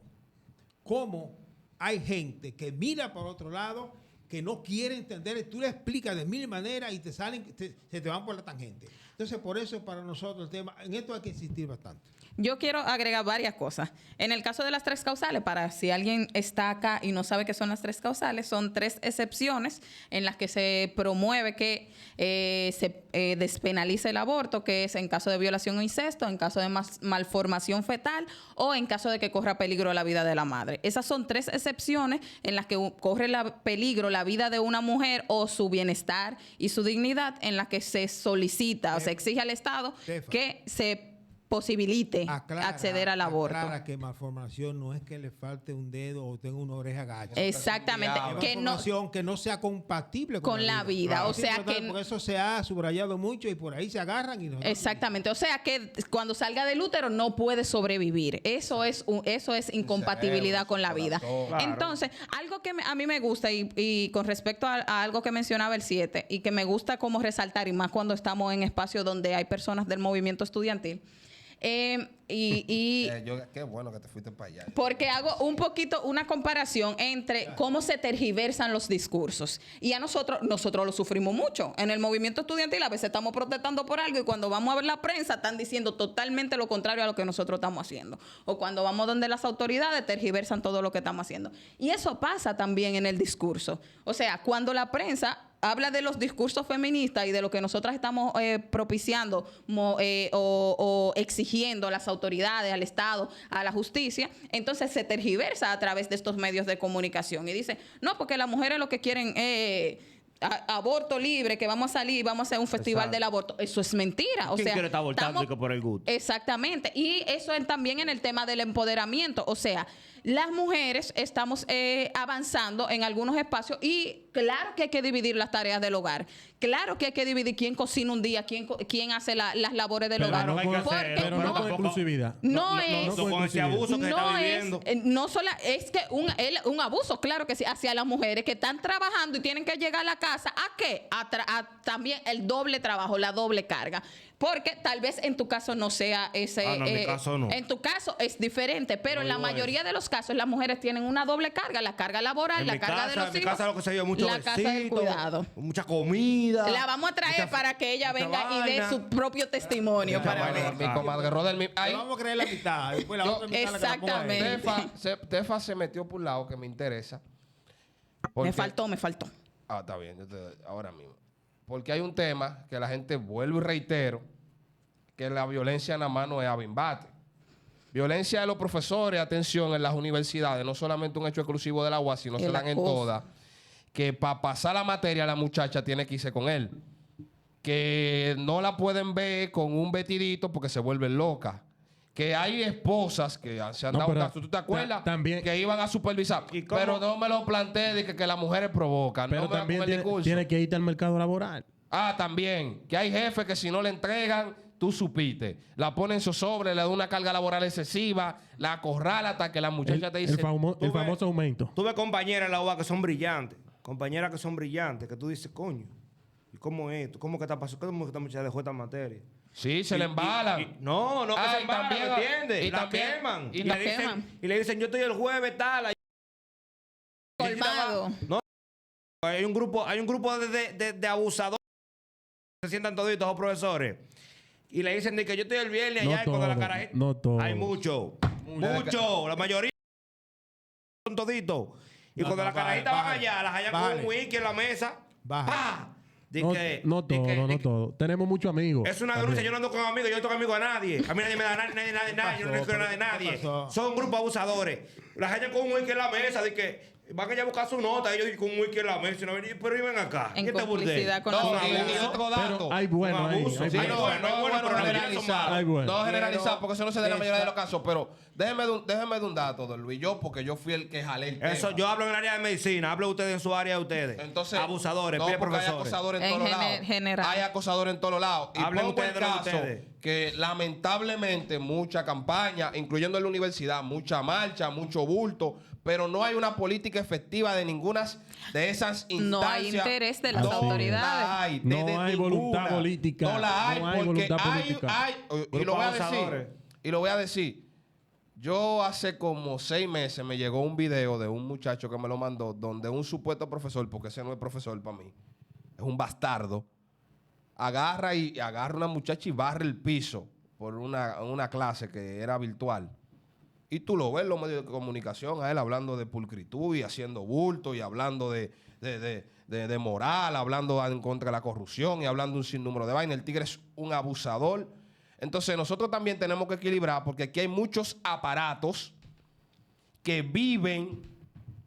Speaker 4: cómo hay gente que mira por otro lado, que no quiere entender, tú le explicas de 1000 maneras y se te van por la tangente. Entonces, por eso para nosotros el tema, en esto hay que insistir bastante.
Speaker 1: Yo quiero agregar varias cosas. En el caso de las 3 causales, para si alguien está acá y no sabe qué son las 3 causales, son 3 excepciones en las que se promueve que se despenalice el aborto, que es en caso de violación o incesto, en caso de malformación fetal o en caso de que corra peligro la vida de la madre. Esas son 3 excepciones en las que corre peligro la vida de una mujer o su bienestar y su dignidad, en las que se solicita o se exige al Estado
Speaker 4: Tefa,
Speaker 1: que se posibilite acceder al aborto.
Speaker 4: Aclara que malformación no es que le falte un dedo o tenga una oreja gacha.
Speaker 1: Exactamente.
Speaker 4: Es
Speaker 1: Que no,
Speaker 4: malformación que no sea compatible
Speaker 1: con la vida.
Speaker 4: Claro.
Speaker 1: O sea
Speaker 4: Porque
Speaker 1: que...
Speaker 4: eso se ha subrayado mucho y por ahí se agarran y no.
Speaker 1: Exactamente. O sea que cuando salga del útero no puede sobrevivir. Eso es incompatibilidad con la vida.
Speaker 3: Claro.
Speaker 1: Entonces, algo que a mí me gusta y con respecto a algo que mencionaba el 7 y que me gusta como resaltar, y más cuando estamos en espacios donde hay personas del movimiento estudiantil,
Speaker 2: Qué bueno que te fuiste para allá.
Speaker 1: porque hago un poquito una comparación entre cómo se tergiversan los discursos. Y a nosotros lo sufrimos mucho. En el movimiento estudiantil a veces estamos protestando por algo y cuando vamos a ver la prensa están diciendo totalmente lo contrario a lo que nosotros estamos haciendo. O cuando vamos donde las autoridades tergiversan todo lo que estamos haciendo. Y eso pasa también en el discurso. O sea, cuando la prensa habla de los discursos feministas y de lo que nosotras estamos propiciando o exigiendo a las autoridades, al Estado, a la justicia, entonces se tergiversa a través de estos medios de comunicación y dice, no, porque las mujeres lo que quieren aborto libre, que vamos a salir, vamos a hacer un festival del aborto. Eso es mentira. O
Speaker 3: ¿Quién
Speaker 1: sea,
Speaker 3: quiere estar abortando y que por el gusto?
Speaker 1: Exactamente. Y eso es también en el tema del empoderamiento. O sea, las mujeres estamos avanzando en algunos espacios y claro que hay que dividir las tareas del hogar. Claro que hay que dividir quién cocina un día, quién hace las labores del hogar.
Speaker 3: no hay que hacer,
Speaker 5: Pero no con exclusividad.
Speaker 1: No es...
Speaker 3: No con ese abuso que se está viviendo.
Speaker 1: Es que un abuso, claro que sí, hacia las mujeres que están trabajando y tienen que llegar a la casa. ¿A qué? También el doble trabajo, la doble carga. Porque tal vez en tu caso no sea ese...
Speaker 3: no, en mi caso no.
Speaker 1: En tu caso es diferente, pero en la mayoría de los casos las mujeres tienen una doble carga. La carga laboral,
Speaker 3: En
Speaker 1: la
Speaker 3: mi
Speaker 1: carga de
Speaker 3: casa,
Speaker 1: los
Speaker 3: en mi
Speaker 1: hijos.
Speaker 3: casa lo que se dio mucho
Speaker 1: la casa del
Speaker 3: besito,
Speaker 1: cuidado.
Speaker 3: mucha comida.
Speaker 1: La vamos a traer para que ella venga y dé su propio testimonio. Para ver.
Speaker 2: Mi comadre Rodel,
Speaker 4: Le vamos a creer la mitad. Después la otra mitad la que la ponga a él.
Speaker 1: Exactamente.
Speaker 2: Tefa se metió por un lado que me interesa.
Speaker 1: Me
Speaker 2: Porque-
Speaker 1: faltó.
Speaker 2: Ah, está bien, ahora mismo. Porque hay un tema que la gente vuelve y reitero, que la violencia nada más no es a bimbate. Violencia de los profesores, atención, en las universidades, no solamente un hecho exclusivo de la UAS, sino se dan en todas, que para pasar la materia la muchacha tiene que irse con él. Que no la pueden ver con un vestidito porque se vuelven locas. Que hay esposas que se han
Speaker 5: No,
Speaker 2: dado
Speaker 5: pero
Speaker 2: caso, ¿tú te acuerdas?
Speaker 5: también-
Speaker 2: Que iban a supervisar.
Speaker 3: ¿Y cómo?
Speaker 2: Pero no me lo planteé de que las mujeres provocan.
Speaker 5: Pero
Speaker 2: no me
Speaker 5: también
Speaker 2: con el discurso.
Speaker 5: tiene que irte al mercado laboral.
Speaker 2: Ah, también. Que hay jefes que si no le entregan, tú supiste. La ponen en su sobre, le dan una carga laboral excesiva, la acorrala hasta que la muchacha te dice...
Speaker 5: El famoso aumento.
Speaker 3: Tuve compañeras en la UA que son brillantes. Compañeras que son brillantes, que tú dices, coño, ¿y cómo es esto? ¿Cómo que está pasando? ¿Cómo que esta muchacha dejó esta materia?
Speaker 2: Sí, se le embalan.
Speaker 3: No, que se
Speaker 2: y
Speaker 3: embalan,
Speaker 2: también-
Speaker 3: ¿me entiendes?
Speaker 2: y
Speaker 3: La
Speaker 2: también-
Speaker 3: queman.
Speaker 2: y
Speaker 1: la
Speaker 3: le dicen,
Speaker 1: queman.
Speaker 3: y le dicen, yo estoy el jueves tal.
Speaker 1: Colmado.
Speaker 3: No, hay un grupo de abusadores que se sientan toditos los profesores. Y le dicen de que yo estoy el viernes
Speaker 5: No
Speaker 3: allá y cuando la
Speaker 5: todos,
Speaker 3: carajita.
Speaker 5: no todos.
Speaker 3: Hay mucho. La mayoría son toditos. Y
Speaker 4: No,
Speaker 3: cuando
Speaker 4: no,
Speaker 3: las carajitas
Speaker 4: vale,
Speaker 3: van allá, las hallan
Speaker 4: vale.
Speaker 3: con un whisky en la mesa.
Speaker 4: Baja.
Speaker 3: ¡Pah!
Speaker 5: No todo. Tenemos muchos amigos.
Speaker 3: Es una denuncia, yo no ando con amigos, yo no tengo amigos a nadie. A mí nadie me da nadie, yo no le quiero nada de nadie.
Speaker 4: ¿Qué pasó?
Speaker 3: Son un grupo de abusadores. Las hallan con un whisky en la mesa, de que van a buscar su nota, ellos con un whisky en la mesa, pero iban acá.
Speaker 1: En
Speaker 3: ¿Qué te
Speaker 1: complicidad con
Speaker 2: No,
Speaker 1: la
Speaker 2: y
Speaker 1: autoridad.
Speaker 2: otro dato.
Speaker 5: Pero hay bueno
Speaker 3: Un
Speaker 5: ahí.
Speaker 3: abuso.
Speaker 5: Hay
Speaker 3: Sí,
Speaker 5: bueno.
Speaker 3: no, no es bueno, pero la mayoría son malos.
Speaker 5: Hay bueno.
Speaker 2: No generalizar, porque eso no se da en la mayoría de los casos, pero déjeme de un dato, don Luis. Porque yo fui el que jalé el
Speaker 3: Eso,
Speaker 2: tema.
Speaker 3: yo hablo en el área de medicina, hablo ustedes en su área de ustedes.
Speaker 2: Entonces,
Speaker 3: abusadores,
Speaker 2: no,
Speaker 3: pide
Speaker 2: porque hay
Speaker 3: profesores.
Speaker 2: acosadores en
Speaker 1: En
Speaker 2: todos lados.
Speaker 1: general.
Speaker 2: Hay acosadores en todos lados. Y
Speaker 3: Hablen
Speaker 2: pongo el
Speaker 3: ustedes de
Speaker 2: caso
Speaker 3: ustedes.
Speaker 2: que lamentablemente mucha campaña, incluyendo en la universidad, mucha marcha, mucho bulto, pero no hay una política efectiva de ninguna de esas instancias.
Speaker 1: No hay interés de las
Speaker 2: No
Speaker 1: autoridades.
Speaker 2: la hay,
Speaker 5: No
Speaker 2: de
Speaker 5: hay voluntad
Speaker 2: ninguna.
Speaker 5: política.
Speaker 2: No la hay,
Speaker 5: No hay
Speaker 2: porque
Speaker 5: voluntad política.
Speaker 2: y lo voy a
Speaker 3: abusadores.
Speaker 2: decir. Y lo voy a decir. Yo hace como 6 meses me llegó un video de un muchacho que me lo mandó, donde un supuesto profesor, porque ese no es profesor para mí, es un bastardo, agarra a una muchacha y barre el piso por una clase que era virtual. Y tú lo ves en los medios de comunicación, a él hablando de pulcritud y haciendo bulto y hablando de moral, hablando en contra de la corrupción y hablando un sinnúmero de vainas. El tigre es un abusador. Entonces nosotros también tenemos que equilibrar porque aquí hay muchos aparatos que viven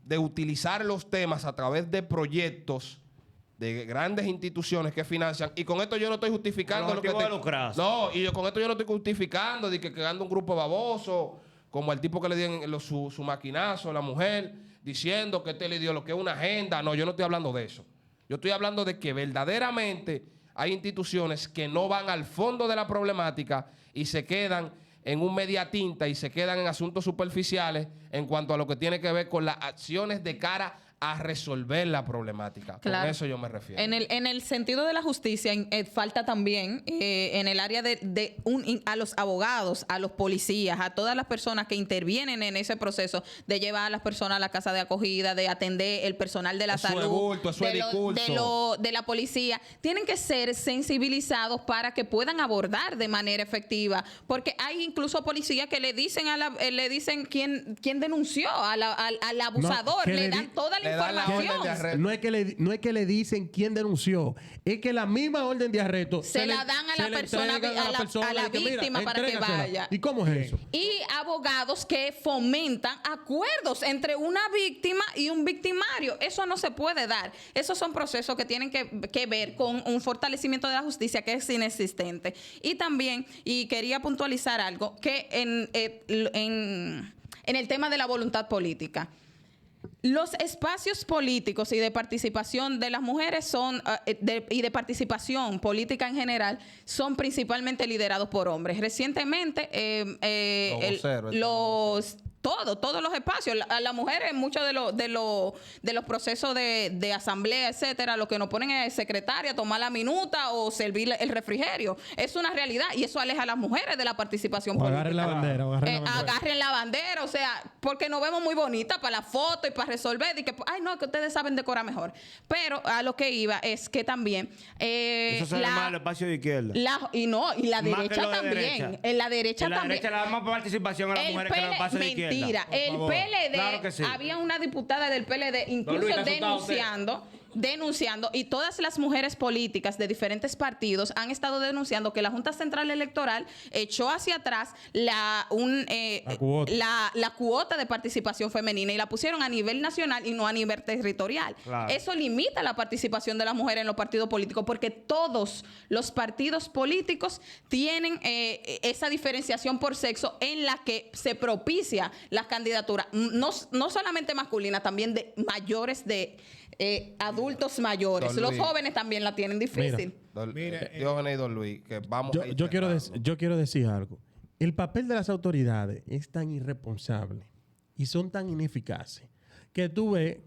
Speaker 2: de utilizar los temas a través de proyectos de grandes instituciones que financian. Y con esto yo no estoy justificando
Speaker 3: Con el objetivo de lucrarse.
Speaker 2: No, y con esto yo no estoy justificando de que anda un grupo baboso, como el tipo que le dieron su maquinazo a la mujer, diciendo que le dio lo que es una agenda. No, yo no estoy hablando de eso. Yo estoy hablando de que verdaderamente hay instituciones que no van al fondo de la problemática y se quedan en un media tinta y se quedan en asuntos superficiales en cuanto a lo que tiene que ver con las acciones de cara a resolver la problemática.
Speaker 1: Claro.
Speaker 2: Con eso yo me refiero.
Speaker 1: En el sentido de la justicia, falta también en el área a los abogados, a los policías, a todas las personas que intervienen en ese proceso de llevar a las personas a la casa de acogida, de atender el personal de la
Speaker 2: Eso es
Speaker 1: salud,
Speaker 2: bulto, eso es discurso.
Speaker 1: de la policía. Tienen que ser sensibilizados para que puedan abordar de manera efectiva, porque hay incluso policías que le dicen quién denunció al abusador,
Speaker 5: que
Speaker 1: le
Speaker 5: le
Speaker 1: dan
Speaker 5: di-
Speaker 1: toda la
Speaker 2: le dan la orden de
Speaker 1: información.
Speaker 2: arresto.
Speaker 5: No es que le dicen quién denunció, es que la misma orden de arresto
Speaker 1: Se la dan a la persona, a la
Speaker 5: de que, mira,
Speaker 1: víctima para que
Speaker 5: entrégasela.
Speaker 1: vaya.
Speaker 5: ¿Y cómo es eso?
Speaker 1: Y abogados que fomentan acuerdos entre una víctima y un victimario. Eso no se puede dar. Esos son procesos que tienen que ver con un fortalecimiento de la justicia que es inexistente. Y también, y quería puntualizar algo, que en el tema de la voluntad política. Los espacios políticos y de participación de las mujeres y de participación política en general son principalmente liderados por hombres. Recientemente, todos los espacios, las mujeres, muchos de los procesos de asamblea, etcétera, lo que nos ponen es secretaria, tomar la minuta o servir el refrigerio. Es una realidad y eso aleja a las mujeres de la participación política.
Speaker 5: Agarren la bandera,
Speaker 1: Agarren la bandera, o sea, porque nos vemos muy bonitas para la foto y para resolver. Y que, ay, no, que ustedes saben decorar mejor. Pero a lo que iba es que también.
Speaker 3: Eso se llama el espacio de izquierda.
Speaker 1: Y la
Speaker 3: Más que
Speaker 1: derecha
Speaker 3: lo de
Speaker 1: también.
Speaker 3: derecha.
Speaker 1: En la derecha
Speaker 3: En la
Speaker 1: también.
Speaker 3: derecha le da más participación a las mujeres que los espacios de izquierda.
Speaker 1: Mentira.
Speaker 3: Por
Speaker 1: El
Speaker 3: favor.
Speaker 1: PLD,
Speaker 3: Claro que sí.
Speaker 1: había una diputada del PLD incluso
Speaker 3: Luis, ¿está asustado
Speaker 1: denunciando, y todas las mujeres políticas de diferentes partidos han estado denunciando que la Junta Central Electoral echó hacia atrás la cuota de participación femenina y la pusieron a nivel nacional y no a nivel territorial.
Speaker 3: Claro.
Speaker 1: Eso limita la participación de las mujeres en los partidos políticos porque todos los partidos políticos tienen esa diferenciación por sexo en la que se propicia las candidaturas, no solamente masculinas, también de mayores de adultos mayores.
Speaker 2: Don
Speaker 1: Los
Speaker 2: Luis.
Speaker 1: jóvenes también la tienen difícil.
Speaker 2: Diógenes y don Luis, que vamos a ir
Speaker 5: Yo quiero
Speaker 2: cerrando.
Speaker 5: decir algo. El papel de las autoridades es tan irresponsable y son tan ineficaces que tú ves,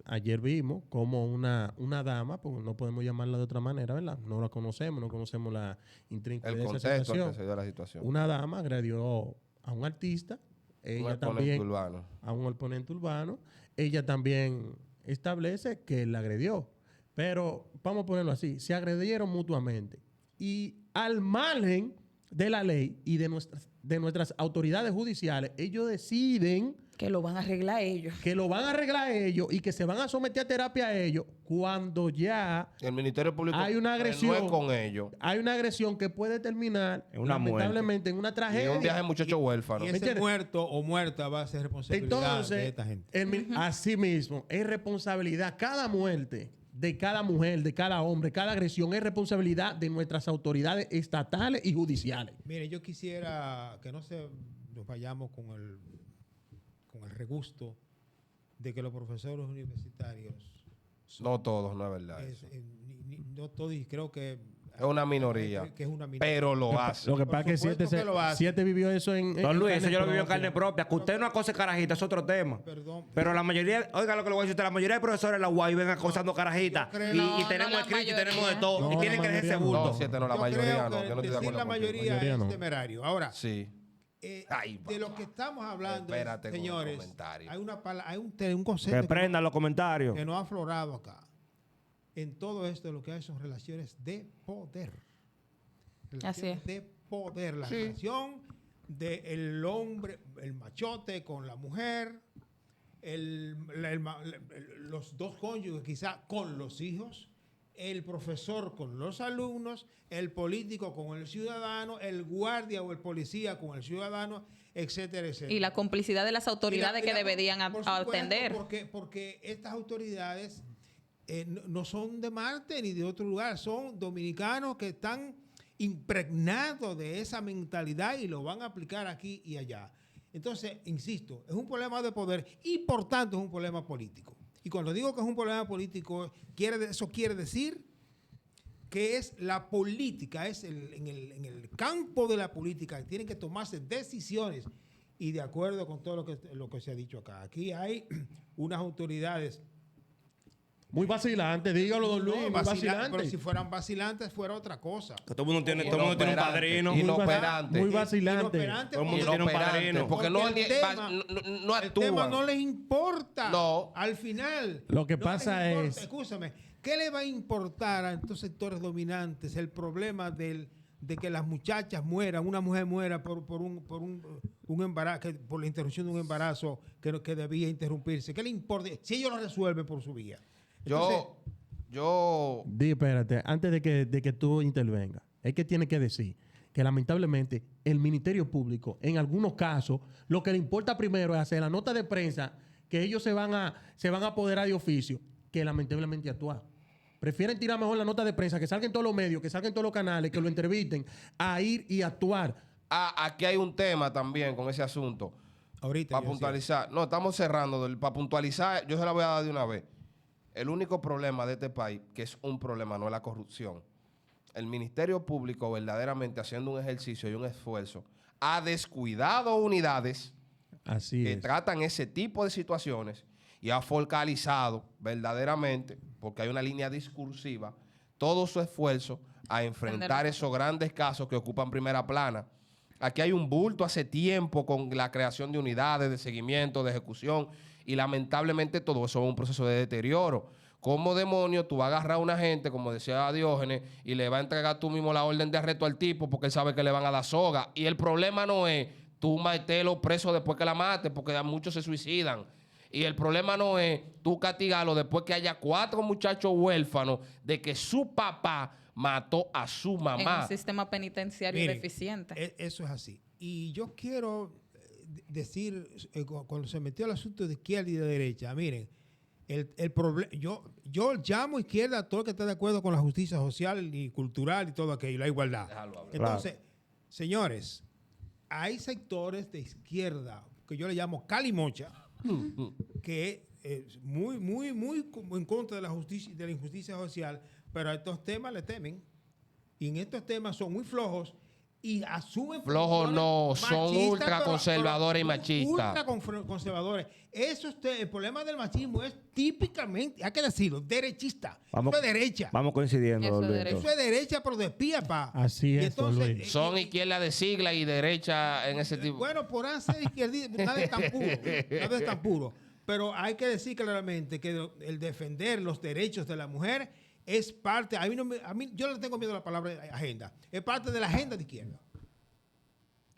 Speaker 5: ayer vimos como una dama, porque no podemos llamarla de otra manera, ¿verdad? No la conocemos, no conocemos la intrínseca
Speaker 2: El
Speaker 5: de esa
Speaker 2: contexto en
Speaker 5: situación.
Speaker 2: que se dio la situación.
Speaker 5: Una dama agredió a un artista, ella
Speaker 2: exponente
Speaker 5: también
Speaker 2: urbano.
Speaker 5: a un oponente urbano, ella también establece que la agredió. Pero vamos a ponerlo así, se agredieron mutuamente y al margen de la ley y de nuestras autoridades judiciales, ellos deciden
Speaker 1: Que lo van a arreglar ellos.
Speaker 5: que lo van a arreglar ellos y que se van a someter a terapia ellos cuando ya
Speaker 2: El Ministerio Público
Speaker 5: hay una agresión.
Speaker 2: no es con ellos.
Speaker 5: hay una agresión que puede terminar
Speaker 3: En una
Speaker 5: lamentablemente en una
Speaker 2: Y
Speaker 5: tragedia.
Speaker 2: un viaje de muchacho huérfano.
Speaker 4: Y
Speaker 5: ¿Me
Speaker 4: ese
Speaker 5: entiendes?
Speaker 4: muerto o muerta va a ser responsabilidad de
Speaker 5: Entonces,
Speaker 4: esta gente.
Speaker 5: así mismo, es responsabilidad. Cada muerte de cada mujer, de cada hombre, cada agresión es responsabilidad de nuestras autoridades estatales y judiciales.
Speaker 4: Mire, yo quisiera que no se nos vayamos con el regusto de que los profesores universitarios
Speaker 2: No todos, no es verdad.
Speaker 4: no todos, y creo que
Speaker 2: Es una minoría.
Speaker 4: que es una minoría.
Speaker 2: Pero lo hace.
Speaker 5: Lo que
Speaker 4: Por
Speaker 5: pasa es que
Speaker 4: supuesto que lo hace.
Speaker 5: siete vivió eso en
Speaker 3: Don Luis, eso
Speaker 5: carne
Speaker 3: yo lo viví en
Speaker 5: propia.
Speaker 3: carne propia. Que usted no acose carajita, es otro tema.
Speaker 4: Perdón.
Speaker 3: Pero la mayoría, oiga lo que le voy a decir a usted, la mayoría de profesores de la UAI ven acosando carajitas.
Speaker 4: yo creo-
Speaker 3: Y
Speaker 1: No,
Speaker 3: tenemos
Speaker 1: no la
Speaker 3: escrito y tenemos de
Speaker 1: mayoría.
Speaker 3: todo.
Speaker 5: No,
Speaker 3: y
Speaker 5: la
Speaker 3: tienen que dejar ese
Speaker 5: mayoría no.
Speaker 3: bulto.
Speaker 2: No, siete no, la
Speaker 4: Yo
Speaker 2: mayoría
Speaker 4: creo
Speaker 2: no.
Speaker 4: que
Speaker 2: Yo no estoy de
Speaker 4: decir
Speaker 2: acuerdo
Speaker 4: la
Speaker 2: contigo.
Speaker 4: mayoría
Speaker 5: Mayoría
Speaker 4: es
Speaker 5: no.
Speaker 4: temerario. Ahora,
Speaker 2: Sí. Ahí va.
Speaker 4: de lo que estamos hablando,
Speaker 2: Espérate con el
Speaker 4: señores,
Speaker 2: comentario.
Speaker 4: hay un concepto
Speaker 3: Reprendan los comentarios.
Speaker 4: que no ha aflorado acá. En todo esto lo que hay son relaciones de poder.
Speaker 1: Así es.
Speaker 4: De poder. La relación del hombre, el machote con la mujer, los dos cónyuges quizá con los hijos, el profesor con los alumnos, el político con el ciudadano, el guardia o el policía con el ciudadano, etcétera, etcétera.
Speaker 1: Y la complicidad de las autoridades que deberían
Speaker 4: por supuesto,
Speaker 1: atender.
Speaker 4: Porque estas autoridades no son de Marte ni de otro lugar, son dominicanos que están impregnados de esa mentalidad y lo van a aplicar aquí y allá. Entonces, insisto, es un problema de poder y por tanto es un problema político. Y cuando digo que es un problema político, eso quiere decir que es la política, es en el campo de la política que tienen que tomarse decisiones y de acuerdo con todo lo que se ha dicho acá. Aquí hay unas autoridades
Speaker 5: Muy vacilante, dígalo, don Luis, muy
Speaker 4: vacilantes,
Speaker 5: vacilante.
Speaker 4: pero si fueran vacilantes fuera otra cosa.
Speaker 3: Que todo el mundo tiene, todo el mundo tiene un padrino.
Speaker 2: Inoperante.
Speaker 5: Muy vacilante.
Speaker 4: Inoperante
Speaker 3: Todo el mundo
Speaker 4: porque-
Speaker 3: tiene un
Speaker 2: Inoperante,
Speaker 3: padrino.
Speaker 2: porque no,
Speaker 4: el tema-
Speaker 2: no
Speaker 4: el tema
Speaker 2: actúan.
Speaker 4: no les importa.
Speaker 2: No.
Speaker 4: Al final.
Speaker 5: Lo que
Speaker 4: no
Speaker 5: pasa
Speaker 4: les importa.
Speaker 5: es-
Speaker 4: Escúchame, ¿qué le va a importar a estos sectores dominantes el problema de que las muchachas mueran, una mujer muera por un embarazo, por la interrupción de un embarazo que debía interrumpirse? ¿Qué le importa? Si ellos lo resuelven por su vía. Entonces,
Speaker 2: Yo
Speaker 5: Di, espérate, antes de que tú intervengas, es que tiene que decir que lamentablemente el Ministerio Público, en algunos casos, lo que le importa primero es hacer la nota de prensa que ellos se van a apoderar de oficio, que lamentablemente actuar. Prefieren tirar mejor la nota de prensa, que salga en todos los medios, que salga en todos los canales, que lo entrevisten, a ir y actuar.
Speaker 2: aquí hay un tema también con ese asunto.
Speaker 4: ahorita.
Speaker 2: Para
Speaker 4: yo
Speaker 2: puntualizar. No, estamos cerrando. Para puntualizar, yo se la voy a dar de una vez. El único problema de este país, que es un problema, no es la corrupción. El Ministerio Público, verdaderamente haciendo un ejercicio y un esfuerzo, ha descuidado unidades
Speaker 5: Así
Speaker 2: que
Speaker 5: es.
Speaker 2: tratan ese tipo de situaciones y ha focalizado verdaderamente, porque hay una línea discursiva, todo su esfuerzo a enfrentar esos grandes casos que ocupan primera plana. Aquí hay un bulto hace tiempo con la creación de unidades de seguimiento, de ejecución, y lamentablemente todo eso es un proceso de deterioro. ¿Cómo demonios tú vas a agarrar a una gente, como decía Diógenes, y le vas a entregar tú mismo la orden de arresto al tipo porque él sabe que le van a dar soga? Y el problema no es tú meterlo preso después que la mates, porque muchos se suicidan. Y el problema no es tú castigarlo después que haya 4 muchachos huérfanos de que su papá mató a su
Speaker 1: En
Speaker 2: mamá.
Speaker 1: un sistema penitenciario
Speaker 4: Miren,
Speaker 1: deficiente.
Speaker 4: Eso es así. Y yo quiero decir, cuando se metió el asunto de izquierda y de derecha, miren, el problema, yo llamo izquierda a todo el que está de acuerdo con la justicia social y cultural y todo aquello, la igualdad.
Speaker 2: Déjalo hablar.
Speaker 4: Entonces, señores, hay sectores de izquierda que yo le llamo calimocha, que es muy en contra de la justicia, de la injusticia social, pero a estos temas le temen. Y en estos temas son muy flojos y asumen...
Speaker 2: Flojos no,
Speaker 4: posiciones
Speaker 2: son
Speaker 4: machistas,
Speaker 2: ultraconservadores y
Speaker 4: son
Speaker 2: machistas.
Speaker 4: Ultraconservadores. El problema del machismo es típicamente, hay que decirlo, derechista.
Speaker 3: Vamos-
Speaker 4: Eso es derecha.
Speaker 3: Vamos coincidiendo,
Speaker 1: Eso
Speaker 3: don
Speaker 1: es
Speaker 3: Luis,
Speaker 1: derecho.
Speaker 4: Eso es derecha, pero de espía, pa.
Speaker 5: Así
Speaker 4: Y
Speaker 5: es, don Luis.
Speaker 2: Son izquierda de sigla y derecha en ese tipo.
Speaker 4: Bueno, por ser izquierdista, nada es tan puro. Nada es tan puro. Pero hay que decir claramente que el defender los derechos de la mujer es parte, yo no le tengo miedo a la palabra agenda, es parte de la agenda de izquierda.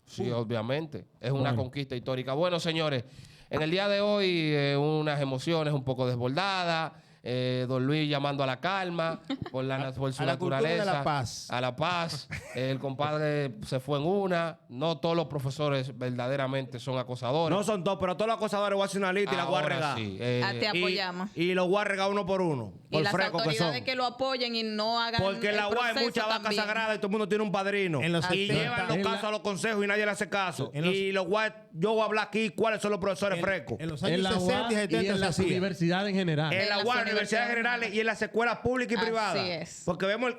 Speaker 2: Sí, obviamente. Es una
Speaker 5: Bueno.
Speaker 2: conquista histórica. Bueno, señores, en el día de hoy unas emociones un poco desbordadas. Don Luis llamando a la calma por, por su
Speaker 4: a la cultura de
Speaker 2: naturaleza.
Speaker 4: la paz.
Speaker 2: A la paz. El compadre se fue en una. No todos los profesores verdaderamente son acosadores.
Speaker 3: No son todos, pero todos los acosadores voy a hacer una lista y la voy a
Speaker 2: Ahora
Speaker 3: regar.
Speaker 2: sí,
Speaker 1: Te apoyamos.
Speaker 3: Y los voy a regar uno por uno.
Speaker 1: Y
Speaker 3: Por
Speaker 1: las
Speaker 3: fresco que son.
Speaker 1: autoridades que lo apoyen y no hagan
Speaker 3: Porque en
Speaker 1: el
Speaker 3: la UAS hay
Speaker 1: proceso
Speaker 3: mucha vaca
Speaker 1: también.
Speaker 3: sagrada y todo el mundo tiene un padrino.
Speaker 4: En los
Speaker 3: Y
Speaker 4: 70,
Speaker 3: llevan los
Speaker 5: en
Speaker 3: casos
Speaker 5: la-
Speaker 3: a los consejos y nadie le hace caso.
Speaker 4: En los-
Speaker 3: Y los UAS, yo voy a hablar aquí cuáles son los profesores frescos.
Speaker 4: En los
Speaker 5: En
Speaker 4: años
Speaker 5: la
Speaker 4: 60 y
Speaker 5: UAS y
Speaker 4: 70
Speaker 5: en
Speaker 4: se
Speaker 5: las
Speaker 4: hacía.
Speaker 5: universidades en general.
Speaker 3: En
Speaker 1: En
Speaker 3: la
Speaker 1: las
Speaker 3: UAS, universidades
Speaker 1: universidades
Speaker 3: generales y en las escuelas públicas y
Speaker 1: Así
Speaker 3: privadas.
Speaker 1: es.
Speaker 3: Porque vemos,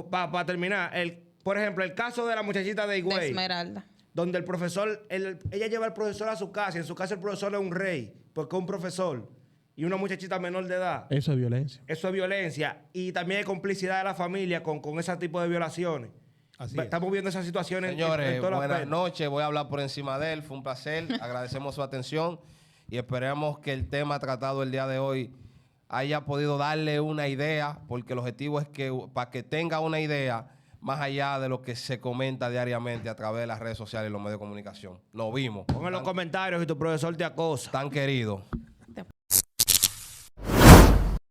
Speaker 3: para terminar, por ejemplo, el caso de la muchachita de
Speaker 1: De
Speaker 3: Higüey,
Speaker 1: Esmeralda.
Speaker 3: donde el profesor, ella lleva al profesor a su casa y en su casa el profesor es un rey, porque es un profesor y una muchachita menor de edad.
Speaker 5: Eso es violencia.
Speaker 3: Eso es violencia y también hay complicidad de la familia con ese tipo de violaciones.
Speaker 4: Así es.
Speaker 3: Estamos viendo esas situaciones
Speaker 2: Señores,
Speaker 3: en todo el
Speaker 2: buenas
Speaker 3: aspecto.
Speaker 2: noches. Voy a hablar por encima de él. Fue un placer. Agradecemos su atención y esperamos que el tema tratado el día de hoy haya podido darle una idea, porque el objetivo es que para que tenga una idea más allá de lo que se comenta diariamente a través de las redes sociales y los medios de comunicación. Nos vimos.
Speaker 3: Pon en los comentarios si tu profesor te acosa.
Speaker 2: Tan querido.